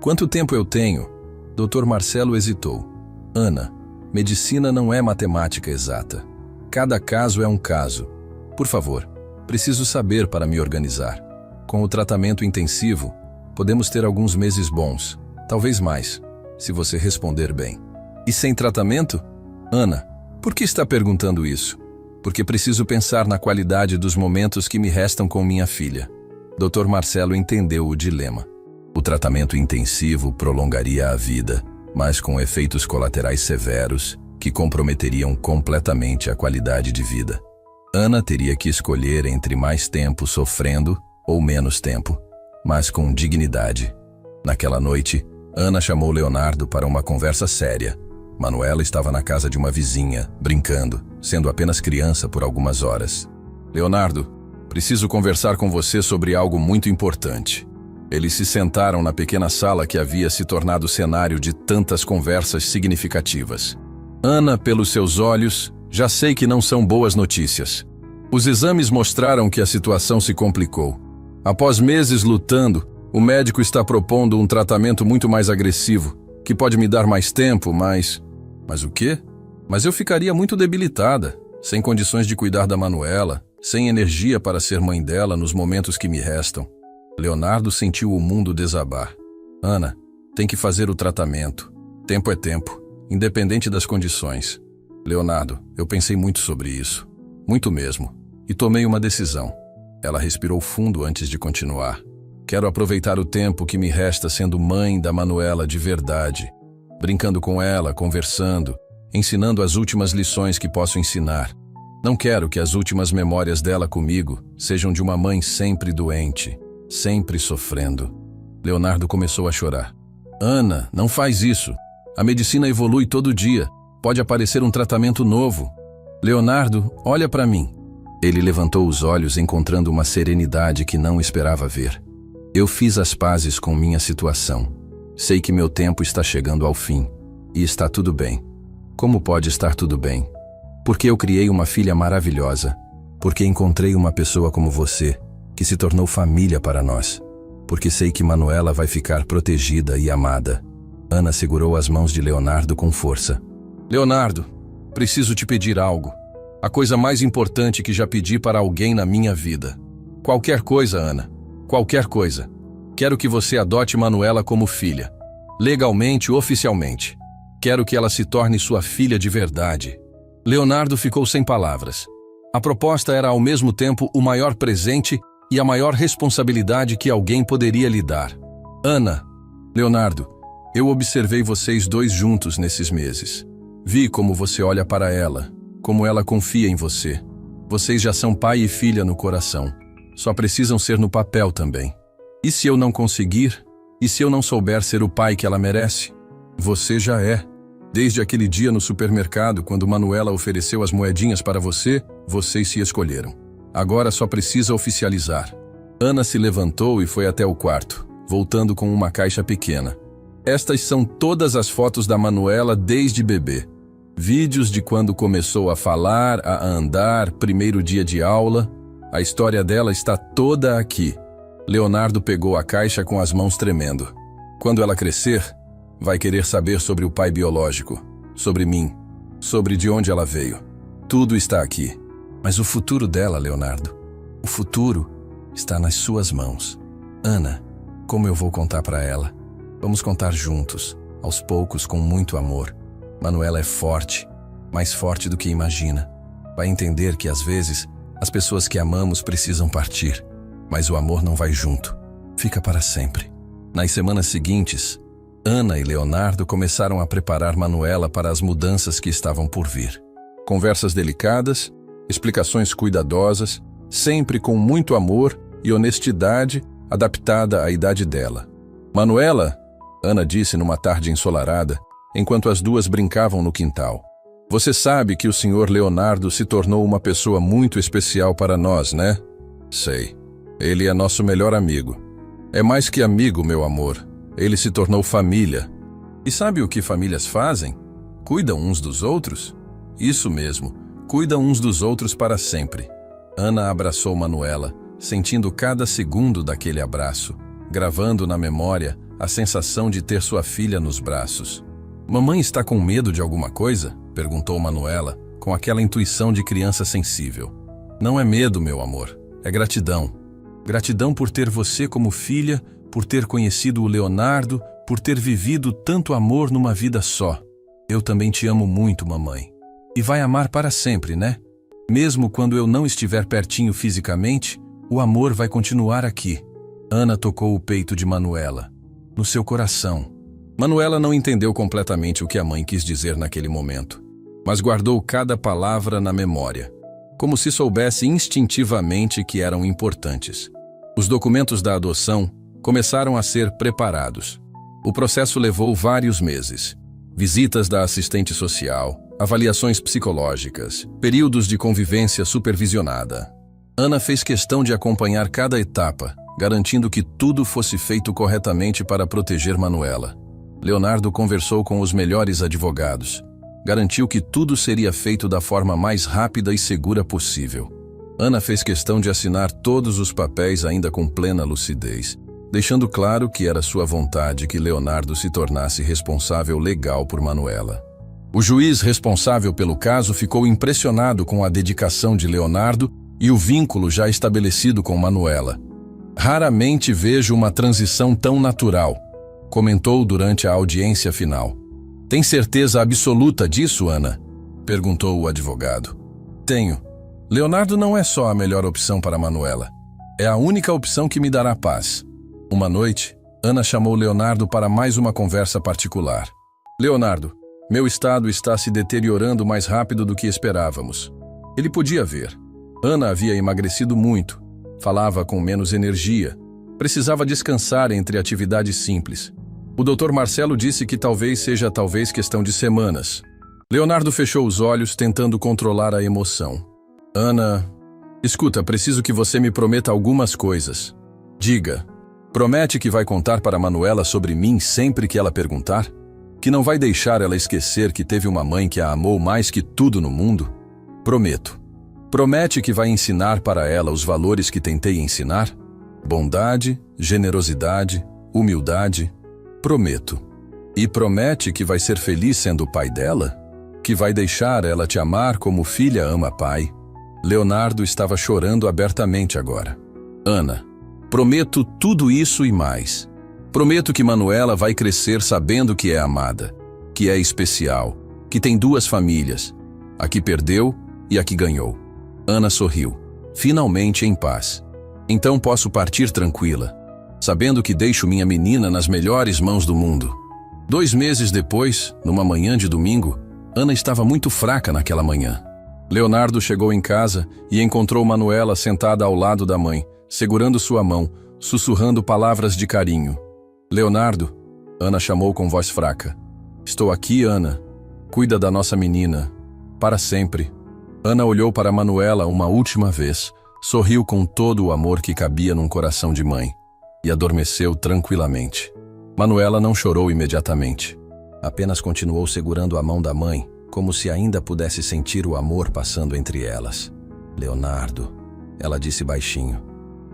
Quanto tempo eu tenho?» Dr. Marcelo hesitou. «Ana, medicina não é matemática exata. Cada caso é um caso. Por favor, preciso saber para me organizar. Com o tratamento intensivo, podemos ter alguns meses bons, talvez mais, se você responder bem. E sem tratamento? Ana, por que está perguntando isso? Porque preciso pensar na qualidade dos momentos que me restam com minha filha». Dr. Marcelo entendeu o dilema. O tratamento intensivo prolongaria a vida, mas com efeitos colaterais severos que comprometeriam completamente a qualidade de vida. Ana teria que escolher entre mais tempo sofrendo ou menos tempo, mas com dignidade. Naquela noite, Ana chamou Leonardo para uma conversa séria. Manuela estava na casa de uma vizinha, brincando, sendo apenas criança por algumas horas. «Leonardo, preciso conversar com você sobre algo muito importante». Eles se sentaram na pequena sala que havia se tornado cenário de tantas conversas significativas. «Ana, pelos seus olhos, já sei que não são boas notícias. Os exames mostraram que a situação se complicou. Após meses lutando, O médico está propondo um tratamento muito mais agressivo, que pode me dar mais tempo, mas... Mas o quê? Mas eu ficaria muito debilitada, sem condições de cuidar da Manuela, sem energia para ser mãe dela nos momentos que me restam. Leonardo sentiu o mundo desabar. Ana, tem que fazer o tratamento. Tempo é tempo, independente das condições. Leonardo, eu pensei muito sobre isso. Muito mesmo. E tomei uma decisão. Ela respirou fundo antes de continuar. Quero aproveitar o tempo que me resta sendo mãe da Manuela de verdade. Brincando com ela, conversando, ensinando as últimas lições que posso ensinar. Não quero que as últimas memórias dela comigo sejam de uma mãe sempre doente, sempre sofrendo. Leonardo começou a chorar. Ana, não faz isso. A medicina evolui todo dia. Pode aparecer um tratamento novo. Leonardo, olha para mim. Ele levantou os olhos encontrando uma serenidade que não esperava ver. Eu fiz as pazes com minha situação. Sei que meu tempo está chegando ao fim. E está tudo bem. Como pode estar tudo bem? Porque eu criei uma filha maravilhosa. Porque encontrei uma pessoa como você, que se tornou família para nós. Porque sei que Manuela vai ficar protegida e amada. Ana segurou as mãos de Leonardo com força. Leonardo, preciso te pedir algo. A coisa mais importante que já pedi para alguém na minha vida. Qualquer coisa, Ana. Qualquer coisa. Quero que você adote Manuela como filha. Legalmente, oficialmente. Quero que ela se torne sua filha de verdade. Leonardo ficou sem palavras. A proposta era ao mesmo tempo o maior presente e a maior responsabilidade que alguém poderia lhe dar. Ana, Leonardo, eu observei vocês dois juntos nesses meses. Vi como você olha para ela, como ela confia em você. Vocês já são pai e filha no coração. Só precisam ser no papel também. E se eu não conseguir? E se eu não souber ser o pai que ela merece? Você já é. Desde aquele dia no supermercado, quando Manuela ofereceu as moedinhas para você, vocês se escolheram. Agora só precisa oficializar. Ana se levantou e foi até o quarto, voltando com uma caixa pequena. Estas são todas as fotos da Manuela desde bebê. Vídeos de quando começou a falar, a andar, primeiro dia de aula. A história dela está toda aqui. Leonardo pegou a caixa com as mãos tremendo. Quando ela crescer, vai querer saber sobre o pai biológico, sobre mim, sobre de onde ela veio. Tudo está aqui. Mas o futuro dela, Leonardo, o futuro está nas suas mãos. Ana, como eu vou contar para ela? Vamos contar juntos, aos poucos, com muito amor. Manuela é forte, mais forte do que imagina. Vai entender que, às vezes, as pessoas que amamos precisam partir, mas o amor não vai junto, fica para sempre. Nas semanas seguintes, Ana e Leonardo começaram a preparar Manuela para as mudanças que estavam por vir. Conversas delicadas, explicações cuidadosas, sempre com muito amor e honestidade adaptada à idade dela. Manuela, Ana disse numa tarde ensolarada, enquanto as duas brincavam no quintal. Você sabe que o senhor Leonardo se tornou uma pessoa muito especial para nós, né? Sei. Ele é nosso melhor amigo. É mais que amigo, meu amor. Ele se tornou família. E sabe o que famílias fazem? Cuidam uns dos outros? Isso mesmo, cuidam uns dos outros para sempre. Ana abraçou Manuela, sentindo cada segundo daquele abraço, gravando na memória a sensação de ter sua filha nos braços. Mamãe está com medo de alguma coisa? Perguntou Manuela, com aquela intuição de criança sensível. Não é medo, meu amor, é gratidão. Gratidão por ter você como filha, por ter conhecido o Leonardo, por ter vivido tanto amor numa vida só. Eu também te amo muito, mamãe. E vai amar para sempre, né? Mesmo quando eu não estiver pertinho fisicamente, o amor vai continuar aqui. Ana tocou o peito de Manuela, no seu coração. Manuela não entendeu completamente o que a mãe quis dizer naquele momento, mas guardou cada palavra na memória, como se soubesse instintivamente que eram importantes. Os documentos da adoção começaram a ser preparados. O processo levou vários meses. Visitas da assistente social, avaliações psicológicas, períodos de convivência supervisionada. Ana fez questão de acompanhar cada etapa, garantindo que tudo fosse feito corretamente para proteger Manuela. Leonardo conversou com os melhores advogados. Garantiu que tudo seria feito da forma mais rápida e segura possível. Ana fez questão de assinar todos os papéis ainda com plena lucidez. deixando claro que era sua vontade que Leonardo se tornasse responsável legal por Manuela. O juiz responsável pelo caso ficou impressionado com a dedicação de Leonardo e o vínculo já estabelecido com Manuela. Raramente vejo uma transição tão natural, comentou durante a audiência final. Tem certeza absoluta disso, Ana? Perguntou o advogado. Tenho. Leonardo não é só a melhor opção para Manuela. É a única opção que me dará paz. Uma noite, Ana chamou Leonardo para mais uma conversa particular. Leonardo, meu estado está se deteriorando mais rápido do que esperávamos. Ele podia ver. Ana havia emagrecido muito, falava com menos energia, precisava descansar entre atividades simples. O Dr. Marcelo disse que talvez seja questão de semanas. Leonardo fechou os olhos, tentando controlar a emoção. Ana, escuta, preciso que você me prometa algumas coisas. Diga, promete que vai contar para Manuela sobre mim sempre que ela perguntar? Que não vai deixar ela esquecer que teve uma mãe que a amou mais que tudo no mundo? Prometo. Promete que vai ensinar para ela os valores que tentei ensinar? Bondade, generosidade, humildade. Prometo. E promete que vai ser feliz sendo o pai dela? Que vai deixar ela te amar como filha ama pai? Leonardo estava chorando abertamente agora. Ana, prometo tudo isso e mais. Prometo que Manuela vai crescer sabendo que é amada, que é especial, que tem duas famílias, a que perdeu e a que ganhou. Ana sorriu, finalmente em paz. Então posso partir tranquila, sabendo que deixo minha menina nas melhores mãos do mundo. 2 meses depois, numa manhã de domingo, Ana estava muito fraca naquela manhã. Leonardo chegou em casa e encontrou Manuela sentada ao lado da mãe, segurando sua mão, sussurrando palavras de carinho. Leonardo, Ana chamou com voz fraca. Estou aqui, Ana. Cuida da nossa menina. Para sempre. Ana olhou para Manuela uma última vez, sorriu com todo o amor que cabia num coração de mãe e adormeceu tranquilamente. Manuela não chorou imediatamente. Apenas continuou segurando a mão da mãe, como se ainda pudesse sentir o amor passando entre elas. Leonardo, ela disse baixinho.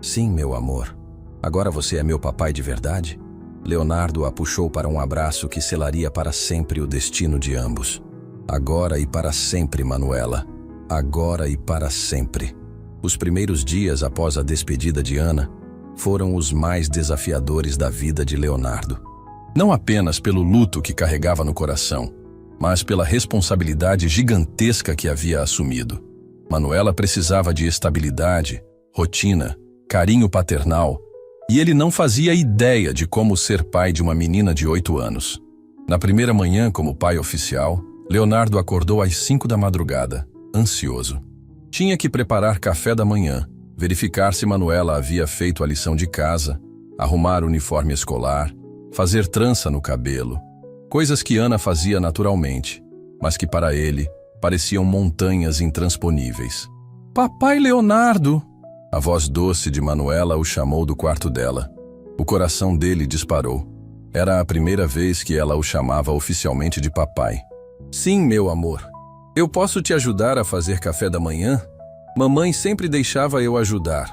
Sim, meu amor. Agora você é meu papai de verdade? Leonardo a puxou para um abraço que selaria para sempre o destino de ambos. Agora e para sempre, Manuela. Agora e para sempre. Os primeiros dias após a despedida de Ana foram os mais desafiadores da vida de Leonardo. Não apenas pelo luto que carregava no coração, mas pela responsabilidade gigantesca que havia assumido. Manuela precisava de estabilidade, rotina, carinho paternal, e ele não fazia ideia de como ser pai de uma menina de 8 anos. Na primeira manhã como pai oficial, Leonardo acordou às 5 da madrugada, ansioso. Tinha que preparar café da manhã, verificar se Manuela havia feito a lição de casa, arrumar o uniforme escolar, fazer trança no cabelo. Coisas que Ana fazia naturalmente, mas que para ele pareciam montanhas intransponíveis. Papai Leonardo! A voz doce de Manuela o chamou do quarto dela. O coração dele disparou. Era a primeira vez que ela o chamava oficialmente de papai. Sim, meu amor. Eu posso te ajudar a fazer café da manhã? Mamãe sempre deixava eu ajudar.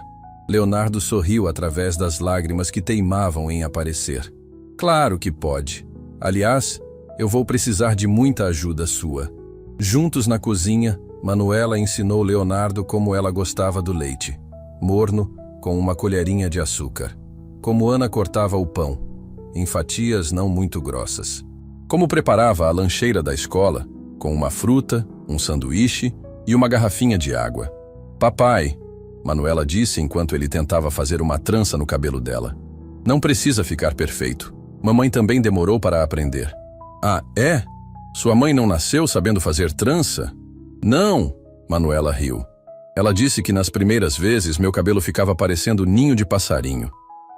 Leonardo sorriu através das lágrimas que teimavam em aparecer. Claro que pode. Aliás, eu vou precisar de muita ajuda sua. Juntos na cozinha, Manuela ensinou Leonardo como ela gostava do leite. Morno, com uma colherinha de açúcar. Como Ana cortava o pão, em fatias não muito grossas. Como preparava a lancheira da escola, com uma fruta, um sanduíche e uma garrafinha de água. Papai, Manuela disse enquanto ele tentava fazer uma trança no cabelo dela. Não precisa ficar perfeito. Mamãe também demorou para aprender. Ah, é? Sua mãe não nasceu sabendo fazer trança? Não, Manuela riu. Ela disse que nas primeiras vezes meu cabelo ficava parecendo ninho de passarinho.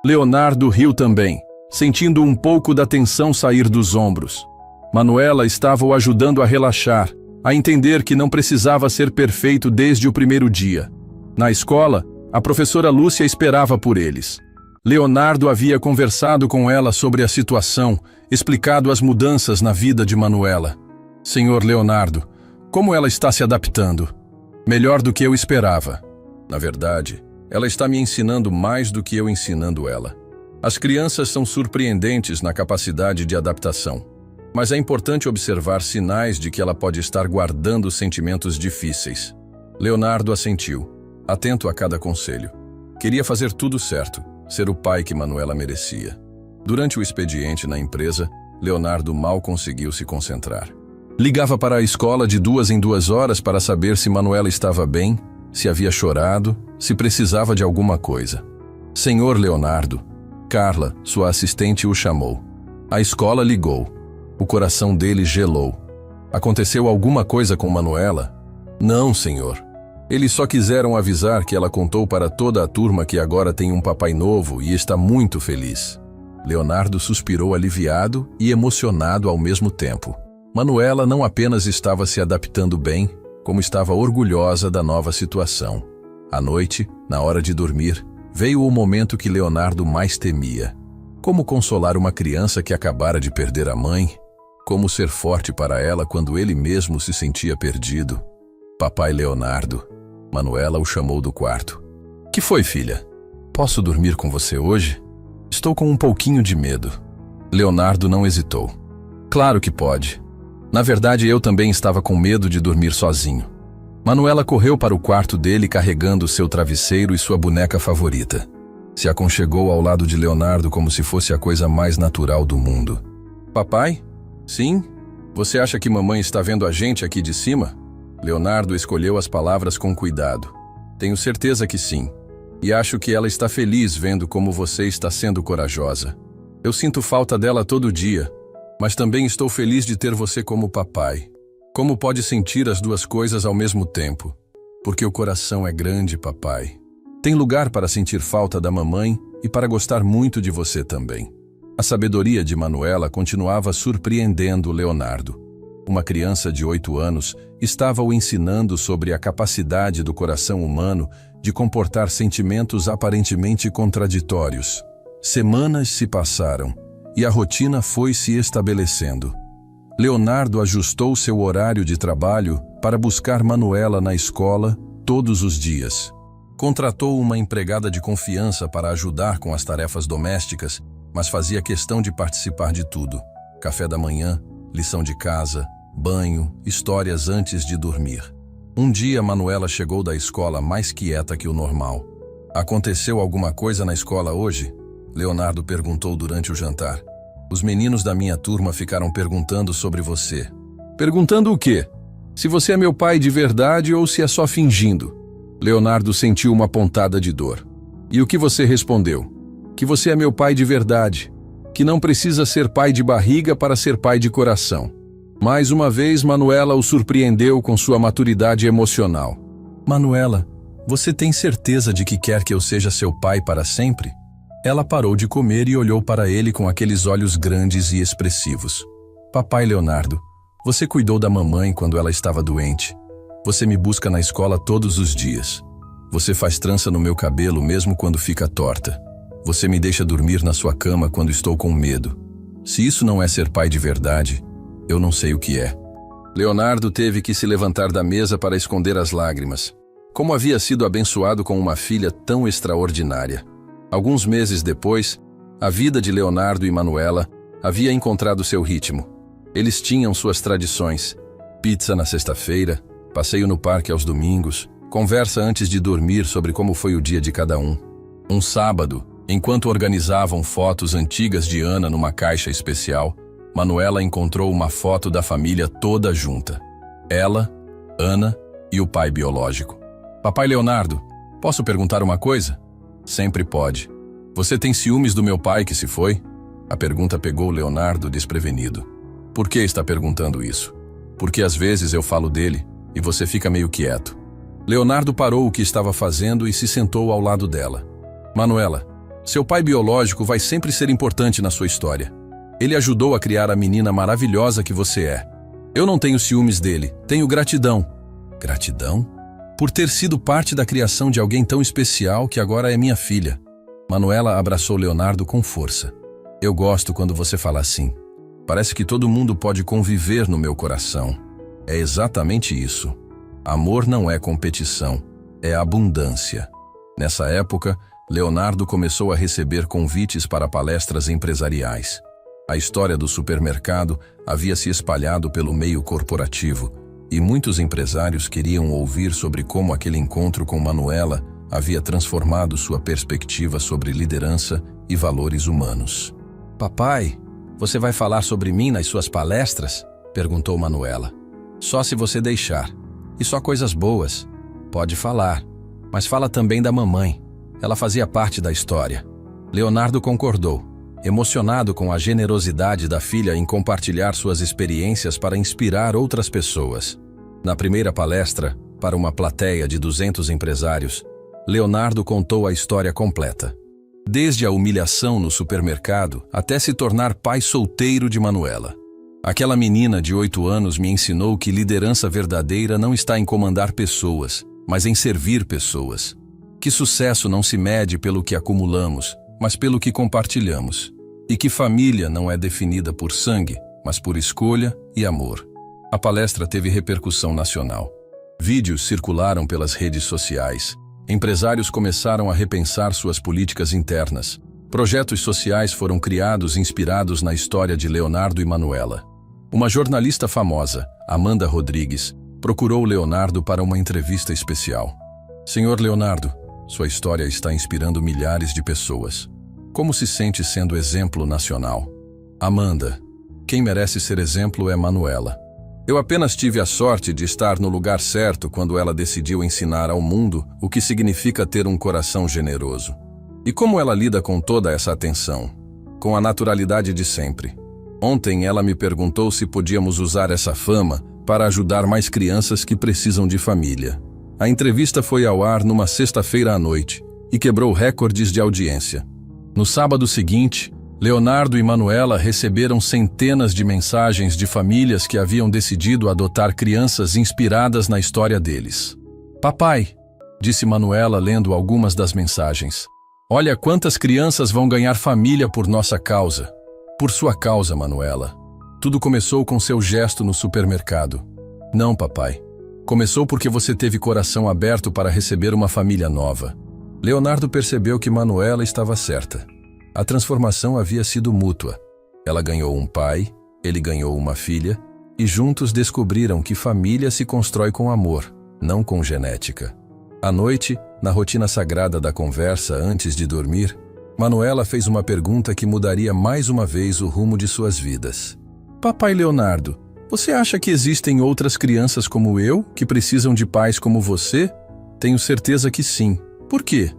Leonardo riu também, sentindo um pouco da tensão sair dos ombros. Manuela estava o ajudando a relaxar, a entender que não precisava ser perfeito desde o primeiro dia. Na escola, a professora Lúcia esperava por eles. Leonardo havia conversado com ela sobre a situação, explicado as mudanças na vida de Manuela. Senhor Leonardo, como ela está se adaptando? Melhor do que eu esperava. Na verdade, ela está me ensinando mais do que eu ensinando ela. As crianças são surpreendentes na capacidade de adaptação, mas é importante observar sinais de que ela pode estar guardando sentimentos difíceis. Leonardo assentiu, atento a cada conselho. Queria fazer tudo certo, ser o pai que Manuela merecia. Durante o expediente na empresa, Leonardo mal conseguiu se concentrar. Ligava para a escola de 2 em 2 horas para saber se Manuela estava bem, se havia chorado, se precisava de alguma coisa. Senhor Leonardo, Carla, sua assistente, o chamou. A escola ligou. O coração dele gelou. Aconteceu alguma coisa com Manuela? Não, senhor. Eles só quiseram avisar que ela contou para toda a turma que agora tem um papai novo e está muito feliz. Leonardo suspirou aliviado e emocionado ao mesmo tempo. Manuela não apenas estava se adaptando bem, como estava orgulhosa da nova situação. À noite, na hora de dormir, veio o momento que Leonardo mais temia. Como consolar uma criança que acabara de perder a mãe? Como ser forte para ela quando ele mesmo se sentia perdido? Papai Leonardo. Manuela o chamou do quarto. Que foi, filha? Posso dormir com você hoje? Estou com um pouquinho de medo. Leonardo não hesitou. Claro que pode. Na verdade, eu também estava com medo de dormir sozinho. Manuela correu para o quarto dele carregando seu travesseiro e sua boneca favorita. Se aconchegou ao lado de Leonardo como se fosse a coisa mais natural do mundo. Papai? Sim? Você acha que mamãe está vendo a gente aqui de cima? Leonardo escolheu as palavras com cuidado. Tenho certeza que sim. E acho que ela está feliz vendo como você está sendo corajosa. Eu sinto falta dela todo dia, mas também estou feliz de ter você como papai. Como pode sentir as duas coisas ao mesmo tempo? Porque o coração é grande, papai. Tem lugar para sentir falta da mamãe e para gostar muito de você também. A sabedoria de Manuela continuava surpreendendo Leonardo. Uma criança de 8 anos estava o ensinando sobre a capacidade do coração humano de comportar sentimentos aparentemente contraditórios. Semanas se passaram e a rotina foi se estabelecendo. Leonardo ajustou seu horário de trabalho para buscar Manuela na escola todos os dias. Contratou uma empregada de confiança para ajudar com as tarefas domésticas, mas fazia questão de participar de tudo. Café da manhã, lição de casa, banho, histórias antes de dormir. Um dia, Manuela chegou da escola mais quieta que o normal. Aconteceu alguma coisa na escola hoje? Leonardo perguntou durante o jantar. Os meninos da minha turma ficaram perguntando sobre você. Perguntando o quê? Se você é meu pai de verdade ou se é só fingindo? Leonardo sentiu uma pontada de dor. E o que você respondeu? Que você é meu pai de verdade. Que não precisa ser pai de barriga para ser pai de coração. Mais uma vez, Manuela o surpreendeu com sua maturidade emocional. Manuela, você tem certeza de que quer que eu seja seu pai para sempre? Ela parou de comer e olhou para ele com aqueles olhos grandes e expressivos. Papai Leonardo, você cuidou da mamãe quando ela estava doente. Você me busca na escola todos os dias. Você faz trança no meu cabelo mesmo quando fica torta. Você me deixa dormir na sua cama quando estou com medo. Se isso não é ser pai de verdade, eu não sei o que é. Leonardo teve que se levantar da mesa para esconder as lágrimas. Como havia sido abençoado com uma filha tão extraordinária. Alguns meses depois, a vida de Leonardo e Manuela havia encontrado seu ritmo. Eles tinham suas tradições. Pizza na sexta-feira, passeio no parque aos domingos, conversa antes de dormir sobre como foi o dia de cada um. Um sábado, enquanto organizavam fotos antigas de Ana numa caixa especial, Manuela encontrou uma foto da família toda junta. Ela, Ana e o pai biológico. Papai Leonardo, posso perguntar uma coisa? Sempre pode. Você tem ciúmes do meu pai que se foi? A pergunta pegou Leonardo desprevenido. Por que está perguntando isso? Porque às vezes eu falo dele e você fica meio quieto. Leonardo parou o que estava fazendo e se sentou ao lado dela. Manuela, seu pai biológico vai sempre ser importante na sua história. Ele ajudou a criar a menina maravilhosa que você é. Eu não tenho ciúmes dele, tenho gratidão. Gratidão? Por ter sido parte da criação de alguém tão especial que agora é minha filha. Manuela abraçou Leonardo com força. Eu gosto quando você fala assim. Parece que todo mundo pode conviver no meu coração. É exatamente isso. Amor não é competição, é abundância. Nessa época, Leonardo começou a receber convites para palestras empresariais. A história do supermercado havia se espalhado pelo meio corporativo e muitos empresários queriam ouvir sobre como aquele encontro com Manuela havia transformado sua perspectiva sobre liderança e valores humanos. Papai, você vai falar sobre mim nas suas palestras? Perguntou Manuela. Só se você deixar. E só coisas boas. Pode falar. Mas fala também da mamãe. Ela fazia parte da história. Leonardo concordou, emocionado com a generosidade da filha em compartilhar suas experiências para inspirar outras pessoas. Na primeira palestra, para uma plateia de 200 empresários, Leonardo contou a história completa. Desde a humilhação no supermercado até se tornar pai solteiro de Manuela. Aquela menina de 8 anos me ensinou que liderança verdadeira não está em comandar pessoas, mas em servir pessoas. Que sucesso não se mede pelo que acumulamos, mas pelo que compartilhamos. E que família não é definida por sangue, mas por escolha e amor. A palestra teve repercussão nacional. Vídeos circularam pelas redes sociais. Empresários começaram a repensar suas políticas internas. Projetos sociais foram criados inspirados na história de Leonardo e Manuela. Uma jornalista famosa, Amanda Rodrigues, procurou Leonardo para uma entrevista especial. Senhor Leonardo, sua história está inspirando milhares de pessoas. Como se sente sendo exemplo nacional? Amanda, quem merece ser exemplo é Manuela. Eu apenas tive a sorte de estar no lugar certo quando ela decidiu ensinar ao mundo o que significa ter um coração generoso. E como ela lida com toda essa atenção? Com a naturalidade de sempre. Ontem ela me perguntou se podíamos usar essa fama para ajudar mais crianças que precisam de família. A entrevista foi ao ar numa sexta-feira à noite e quebrou recordes de audiência. No sábado seguinte, Leonardo e Manuela receberam centenas de mensagens de famílias que haviam decidido adotar crianças inspiradas na história deles. Papai, disse Manuela lendo algumas das mensagens. Olha quantas crianças vão ganhar família por nossa causa. Por sua causa, Manuela. Tudo começou com seu gesto no supermercado. Não, papai. Começou porque você teve coração aberto para receber uma família nova. Leonardo percebeu que Manuela estava certa. A transformação havia sido mútua. Ela ganhou um pai, ele ganhou uma filha, e juntos descobriram que família se constrói com amor, não com genética. À noite, na rotina sagrada da conversa antes de dormir, Manuela fez uma pergunta que mudaria mais uma vez o rumo de suas vidas. Papai Leonardo, você acha que existem outras crianças como eu, que precisam de pais como você? Tenho certeza que sim. Por quê?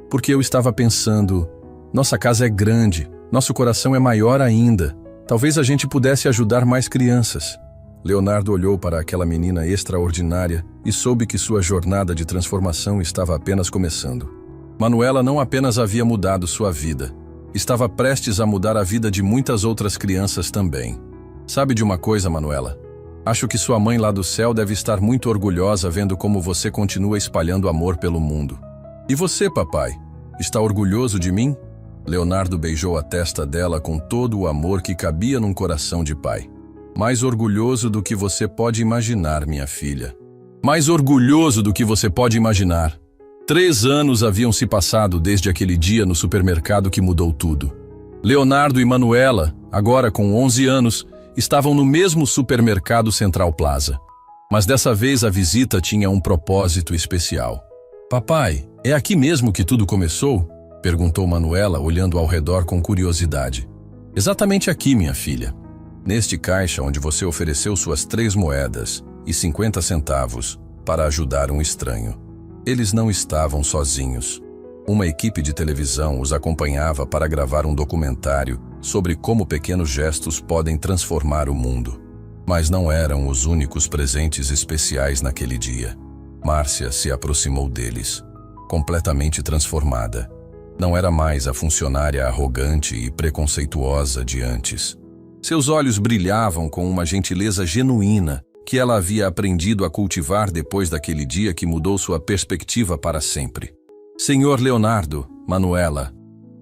Porque eu estava pensando, nossa casa é grande, nosso coração é maior ainda. Talvez a gente pudesse ajudar mais crianças. Leonardo olhou para aquela menina extraordinária e soube que sua jornada de transformação estava apenas começando. Manuela não apenas havia mudado sua vida, estava prestes a mudar a vida de muitas outras crianças também. Sabe de uma coisa, Manuela? Acho que sua mãe lá do céu deve estar muito orgulhosa vendo como você continua espalhando amor pelo mundo. E você, papai? Está orgulhoso de mim? Leonardo beijou a testa dela com todo o amor que cabia num coração de pai. Mais orgulhoso do que você pode imaginar, minha filha. Mais orgulhoso do que você pode imaginar. 3 anos haviam se passado desde aquele dia no supermercado que mudou tudo. Leonardo e Manuela, agora com 11 anos, estavam no mesmo supermercado Central Plaza. Mas dessa vez a visita tinha um propósito especial. Papai, é aqui mesmo que tudo começou? Perguntou Manuela, olhando ao redor com curiosidade. Exatamente aqui, minha filha. Neste caixa onde você ofereceu suas 3 moedas e 50 centavos para ajudar um estranho. Eles não estavam sozinhos. Uma equipe de televisão os acompanhava para gravar um documentário sobre como pequenos gestos podem transformar o mundo. Mas não eram os únicos presentes especiais naquele dia. Márcia se aproximou deles, completamente transformada. Não era mais a funcionária arrogante e preconceituosa de antes. Seus olhos brilhavam com uma gentileza genuína que ela havia aprendido a cultivar depois daquele dia que mudou sua perspectiva para sempre. Senhor Leonardo, Manuela,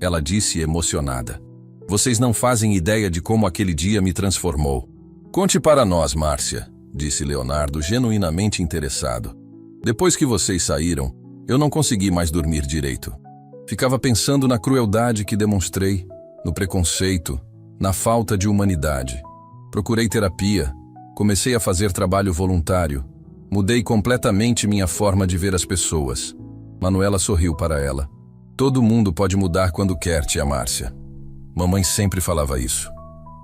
ela disse emocionada. Vocês não fazem ideia de como aquele dia me transformou. Conte para nós, Márcia, disse Leonardo genuinamente interessado. Depois que vocês saíram, eu não consegui mais dormir direito. Ficava pensando na crueldade que demonstrei, no preconceito, na falta de humanidade. Procurei terapia, comecei a fazer trabalho voluntário, mudei completamente minha forma de ver as pessoas. Manuela sorriu para ela. Todo mundo pode mudar quando quer, tia Márcia. Mamãe sempre falava isso.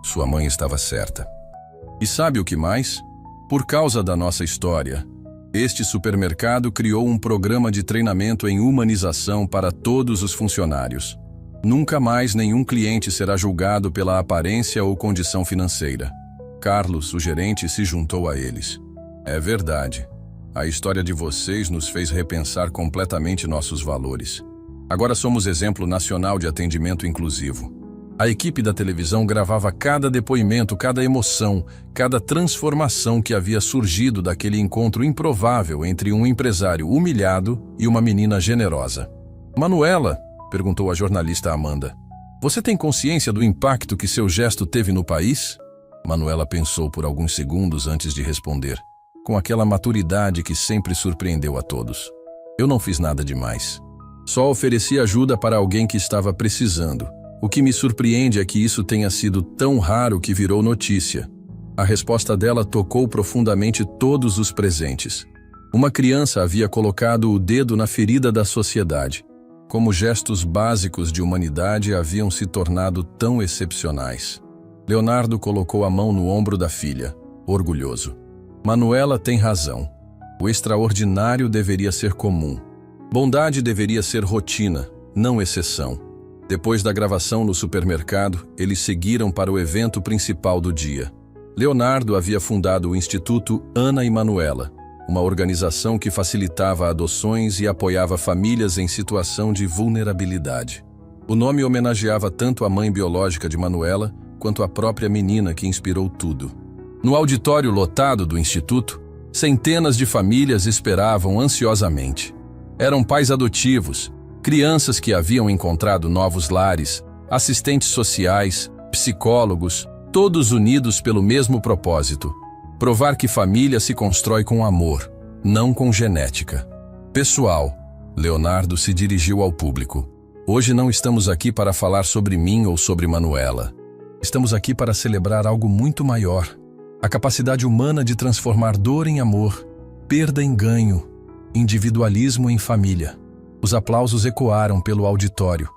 Sua mãe estava certa. E sabe o que mais? Por causa da nossa história, este supermercado criou um programa de treinamento em humanização para todos os funcionários. Nunca mais nenhum cliente será julgado pela aparência ou condição financeira. Carlos, o gerente, se juntou a eles. É verdade. A história de vocês nos fez repensar completamente nossos valores. Agora somos exemplo nacional de atendimento inclusivo. A equipe da televisão gravava cada depoimento, cada emoção, cada transformação que havia surgido daquele encontro improvável entre um empresário humilhado e uma menina generosa. Manuela, perguntou a jornalista Amanda, você tem consciência do impacto que seu gesto teve no país? Manuela pensou por alguns segundos antes de responder, com aquela maturidade que sempre surpreendeu a todos. Eu não fiz nada demais. Só ofereci ajuda para alguém que estava precisando. O que me surpreende é que isso tenha sido tão raro que virou notícia. A resposta dela tocou profundamente todos os presentes. Uma criança havia colocado o dedo na ferida da sociedade. Como gestos básicos de humanidade haviam se tornado tão excepcionais. Leonardo colocou a mão no ombro da filha, orgulhoso. Manuela tem razão. O extraordinário deveria ser comum. Bondade deveria ser rotina, não exceção. Depois da gravação no supermercado, eles seguiram para o evento principal do dia. Leonardo havia fundado o Instituto Ana e Manuela, uma organização que facilitava adoções e apoiava famílias em situação de vulnerabilidade. O nome homenageava tanto a mãe biológica de Manuela, quanto a própria menina que inspirou tudo. No auditório lotado do Instituto, centenas de famílias esperavam ansiosamente. Eram pais adotivos, crianças que haviam encontrado novos lares, assistentes sociais, psicólogos, todos unidos pelo mesmo propósito: provar que família se constrói com amor, não com genética. Pessoal, Leonardo se dirigiu ao público. Hoje não estamos aqui para falar sobre mim ou sobre Manuela. Estamos aqui para celebrar algo muito maior: a capacidade humana de transformar dor em amor, perda em ganho, individualismo em família. Os aplausos ecoaram pelo auditório,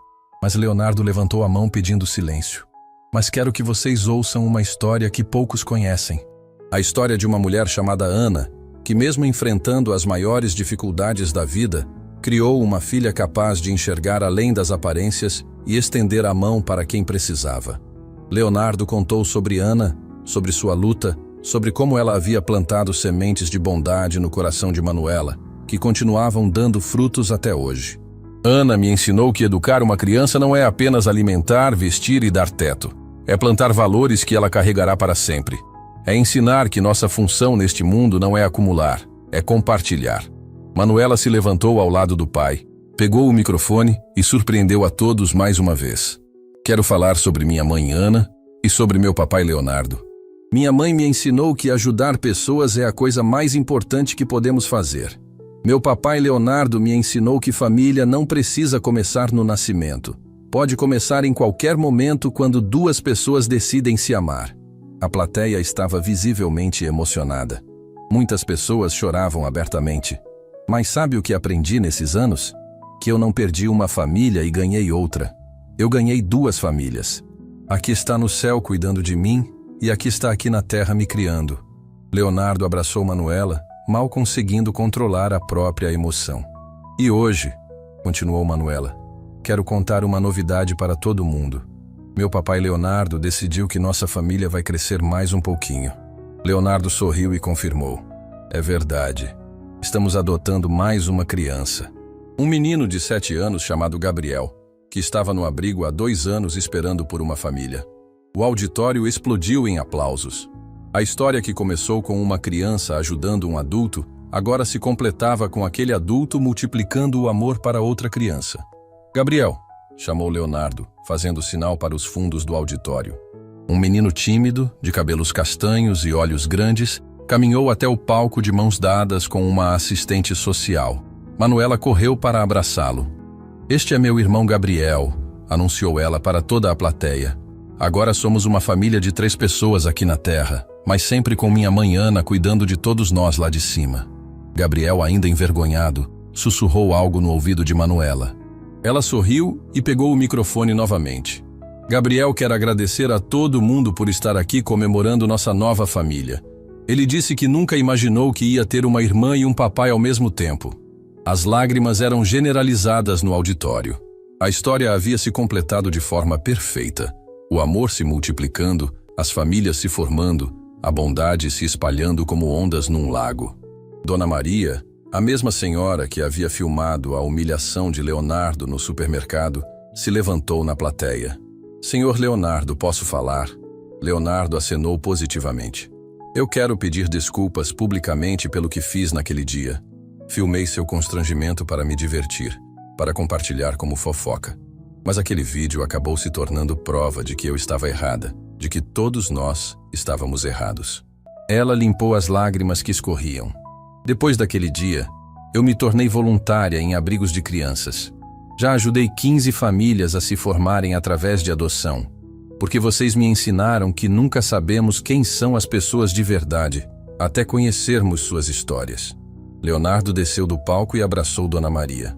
mas Leonardo levantou a mão pedindo silêncio. Mas quero que vocês ouçam uma história que poucos conhecem. A história de uma mulher chamada Ana, que mesmo enfrentando as maiores dificuldades da vida, criou uma filha capaz de enxergar além das aparências e estender a mão para quem precisava. Leonardo contou sobre Ana, sobre sua luta, sobre como ela havia plantado sementes de bondade no coração de Manuela, que continuavam dando frutos até hoje. Ana me ensinou que educar uma criança não é apenas alimentar, vestir e dar teto. É plantar valores que ela carregará para sempre. É ensinar que nossa função neste mundo não é acumular, é compartilhar. Manuela se levantou ao lado do pai, pegou o microfone e surpreendeu a todos mais uma vez. Quero falar sobre minha mãe Ana e sobre meu papai Leonardo. Minha mãe me ensinou que ajudar pessoas é a coisa mais importante que podemos fazer. Meu papai Leonardo me ensinou que família não precisa começar no nascimento. Pode começar em qualquer momento quando duas pessoas decidem se amar. A plateia estava visivelmente emocionada. Muitas pessoas choravam abertamente. Mas sabe o que aprendi nesses anos? Que eu não perdi uma família e ganhei outra. Eu ganhei duas famílias. Aqui está no céu cuidando de mim e aqui está aqui na terra me criando. Leonardo abraçou Manuela, mal conseguindo controlar a própria emoção. E hoje, continuou Manuela, quero contar uma novidade para todo mundo. Meu papai Leonardo decidiu que nossa família vai crescer mais um pouquinho. Leonardo sorriu e confirmou. É verdade. Estamos adotando mais uma criança. Um menino de 7 anos chamado Gabriel, que estava no abrigo há 2 anos esperando por uma família. O auditório explodiu em aplausos. A história que começou com uma criança ajudando um adulto, agora se completava com aquele adulto multiplicando o amor para outra criança. Gabriel, chamou Leonardo, fazendo sinal para os fundos do auditório. Um menino tímido, de cabelos castanhos e olhos grandes, caminhou até o palco de mãos dadas com uma assistente social. Manuela correu para abraçá-lo. Este é meu irmão Gabriel, anunciou ela para toda a plateia. Agora somos uma família de 3 pessoas aqui na Terra, mas sempre com minha mãe Ana cuidando de todos nós lá de cima. Gabriel, ainda envergonhado, sussurrou algo no ouvido de Manuela. Ela sorriu e pegou o microfone novamente. Gabriel quer agradecer a todo mundo por estar aqui comemorando nossa nova família. Ele disse que nunca imaginou que ia ter uma irmã e um papai ao mesmo tempo. As lágrimas eram generalizadas no auditório. A história havia se completado de forma perfeita. O amor se multiplicando, as famílias se formando, a bondade se espalhando como ondas num lago. Dona Maria, a mesma senhora que havia filmado a humilhação de Leonardo no supermercado, se levantou na plateia. Senhor Leonardo, posso falar? Leonardo acenou positivamente. Eu quero pedir desculpas publicamente pelo que fiz naquele dia. Filmei seu constrangimento para me divertir, para compartilhar como fofoca. Mas aquele vídeo acabou se tornando prova de que eu estava errada, de que todos nós estávamos errados. Ela limpou as lágrimas que escorriam. Depois daquele dia, eu me tornei voluntária em abrigos de crianças. Já ajudei 15 famílias a se formarem através de adoção, porque vocês me ensinaram que nunca sabemos quem são as pessoas de verdade, até conhecermos suas histórias. Leonardo desceu do palco e abraçou Dona Maria.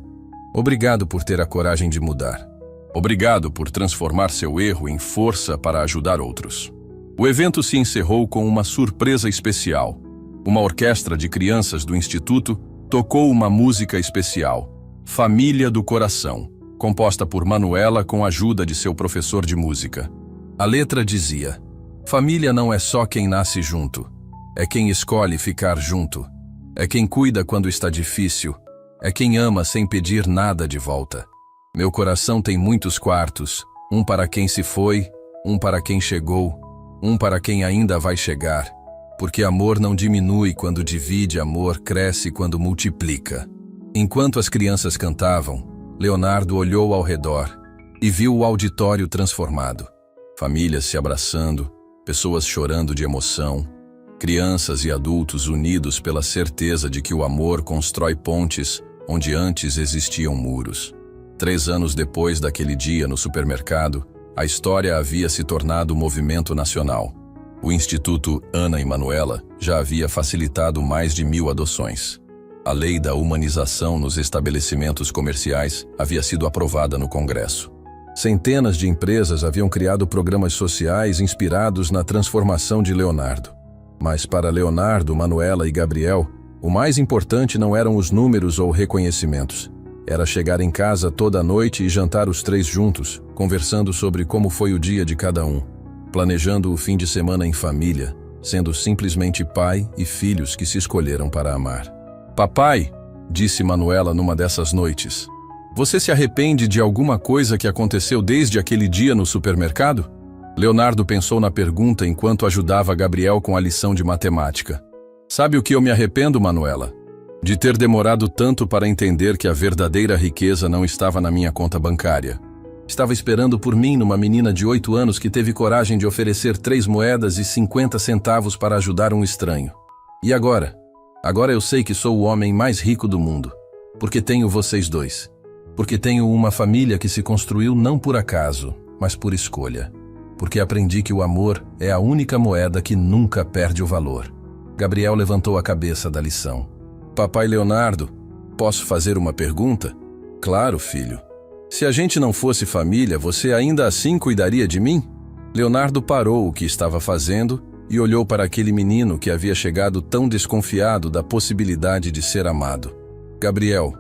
Obrigado por ter a coragem de mudar. Obrigado por transformar seu erro em força para ajudar outros. O evento se encerrou com uma surpresa especial. Uma orquestra de crianças do Instituto tocou uma música especial, Família do Coração, composta por Manuela com a ajuda de seu professor de música. A letra dizia: família não é só quem nasce junto, é quem escolhe ficar junto, é quem cuida quando está difícil, é quem ama sem pedir nada de volta. Meu coração tem muitos quartos, um para quem se foi, um para quem chegou, um para quem ainda vai chegar, porque amor não diminui quando divide, amor cresce quando multiplica. Enquanto as crianças cantavam, Leonardo olhou ao redor e viu o auditório transformado. Famílias se abraçando, pessoas chorando de emoção, crianças e adultos unidos pela certeza de que o amor constrói pontes onde antes existiam muros. 3 anos depois daquele dia no supermercado, a história havia se tornado movimento nacional. O Instituto Ana e Manuela já havia facilitado mais de 1000 adoções. A lei da humanização nos estabelecimentos comerciais havia sido aprovada no Congresso. Centenas de empresas haviam criado programas sociais inspirados na transformação de Leonardo. Mas para Leonardo, Manuela e Gabriel, o mais importante não eram os números ou reconhecimentos. Era chegar em casa toda noite e jantar os 3 juntos, conversando sobre como foi o dia de cada um, planejando o fim de semana em família, sendo simplesmente pai e filhos que se escolheram para amar. Papai, disse Manuela numa dessas noites, você se arrepende de alguma coisa que aconteceu desde aquele dia no supermercado? Leonardo pensou na pergunta enquanto ajudava Gabriel com a lição de matemática. Sabe o que eu me arrependo, Manuela? De ter demorado tanto para entender que a verdadeira riqueza não estava na minha conta bancária. Estava esperando por mim numa menina de 8 anos que teve coragem de oferecer 3 moedas e 50 centavos para ajudar um estranho. E agora? Agora eu sei que sou o homem mais rico do mundo, porque tenho vocês dois. Porque tenho uma família que se construiu não por acaso, mas por escolha. Porque aprendi que o amor é a única moeda que nunca perde o valor. Gabriel levantou a cabeça da lição. Papai Leonardo, posso fazer uma pergunta? Claro, filho. Se a gente não fosse família, você ainda assim cuidaria de mim? Leonardo parou o que estava fazendo e olhou para aquele menino que havia chegado tão desconfiado da possibilidade de ser amado. Gabriel,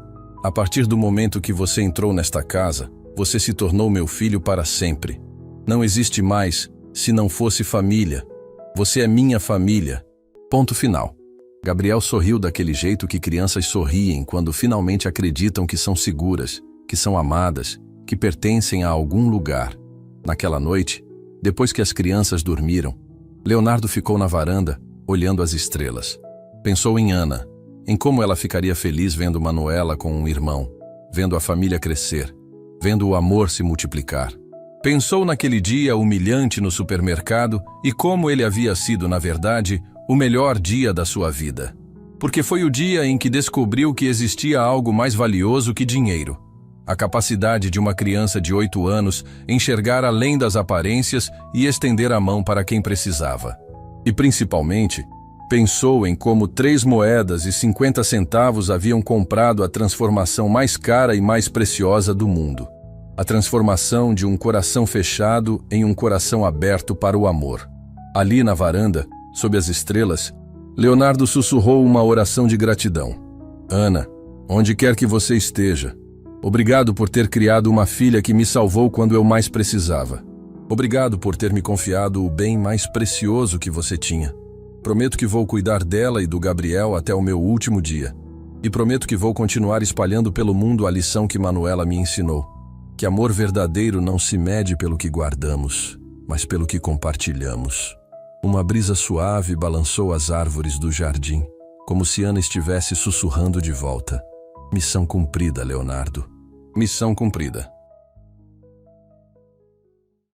a partir do momento que você entrou nesta casa, você se tornou meu filho para sempre. Não existe mais se não fosse família. Você é minha família. Ponto final. Gabriel sorriu daquele jeito que crianças sorriem quando finalmente acreditam que são seguras, que são amadas, que pertencem a algum lugar. Naquela noite, depois que as crianças dormiram, Leonardo ficou na varanda, olhando as estrelas. Pensou em Ana, em como ela ficaria feliz vendo Manuela com um irmão, vendo a família crescer, vendo o amor se multiplicar. Pensou naquele dia humilhante no supermercado e como ele havia sido, na verdade, o melhor dia da sua vida. Porque foi o dia em que descobriu que existia algo mais valioso que dinheiro. A capacidade de uma criança de 8 anos enxergar além das aparências e estender a mão para quem precisava. E, principalmente, pensou em como 3 moedas e 50 centavos haviam comprado a transformação mais cara e mais preciosa do mundo. A transformação de um coração fechado em um coração aberto para o amor. Ali na varanda, sob as estrelas, Leonardo sussurrou uma oração de gratidão. Ana, onde quer que você esteja, obrigado por ter criado uma filha que me salvou quando eu mais precisava. Obrigado por ter me confiado o bem mais precioso que você tinha. Prometo que vou cuidar dela e do Gabriel até o meu último dia. E prometo que vou continuar espalhando pelo mundo a lição que Manuela me ensinou. Que amor verdadeiro não se mede pelo que guardamos, mas pelo que compartilhamos. Uma brisa suave balançou as árvores do jardim, como se Ana estivesse sussurrando de volta. Missão cumprida, Leonardo. Missão cumprida.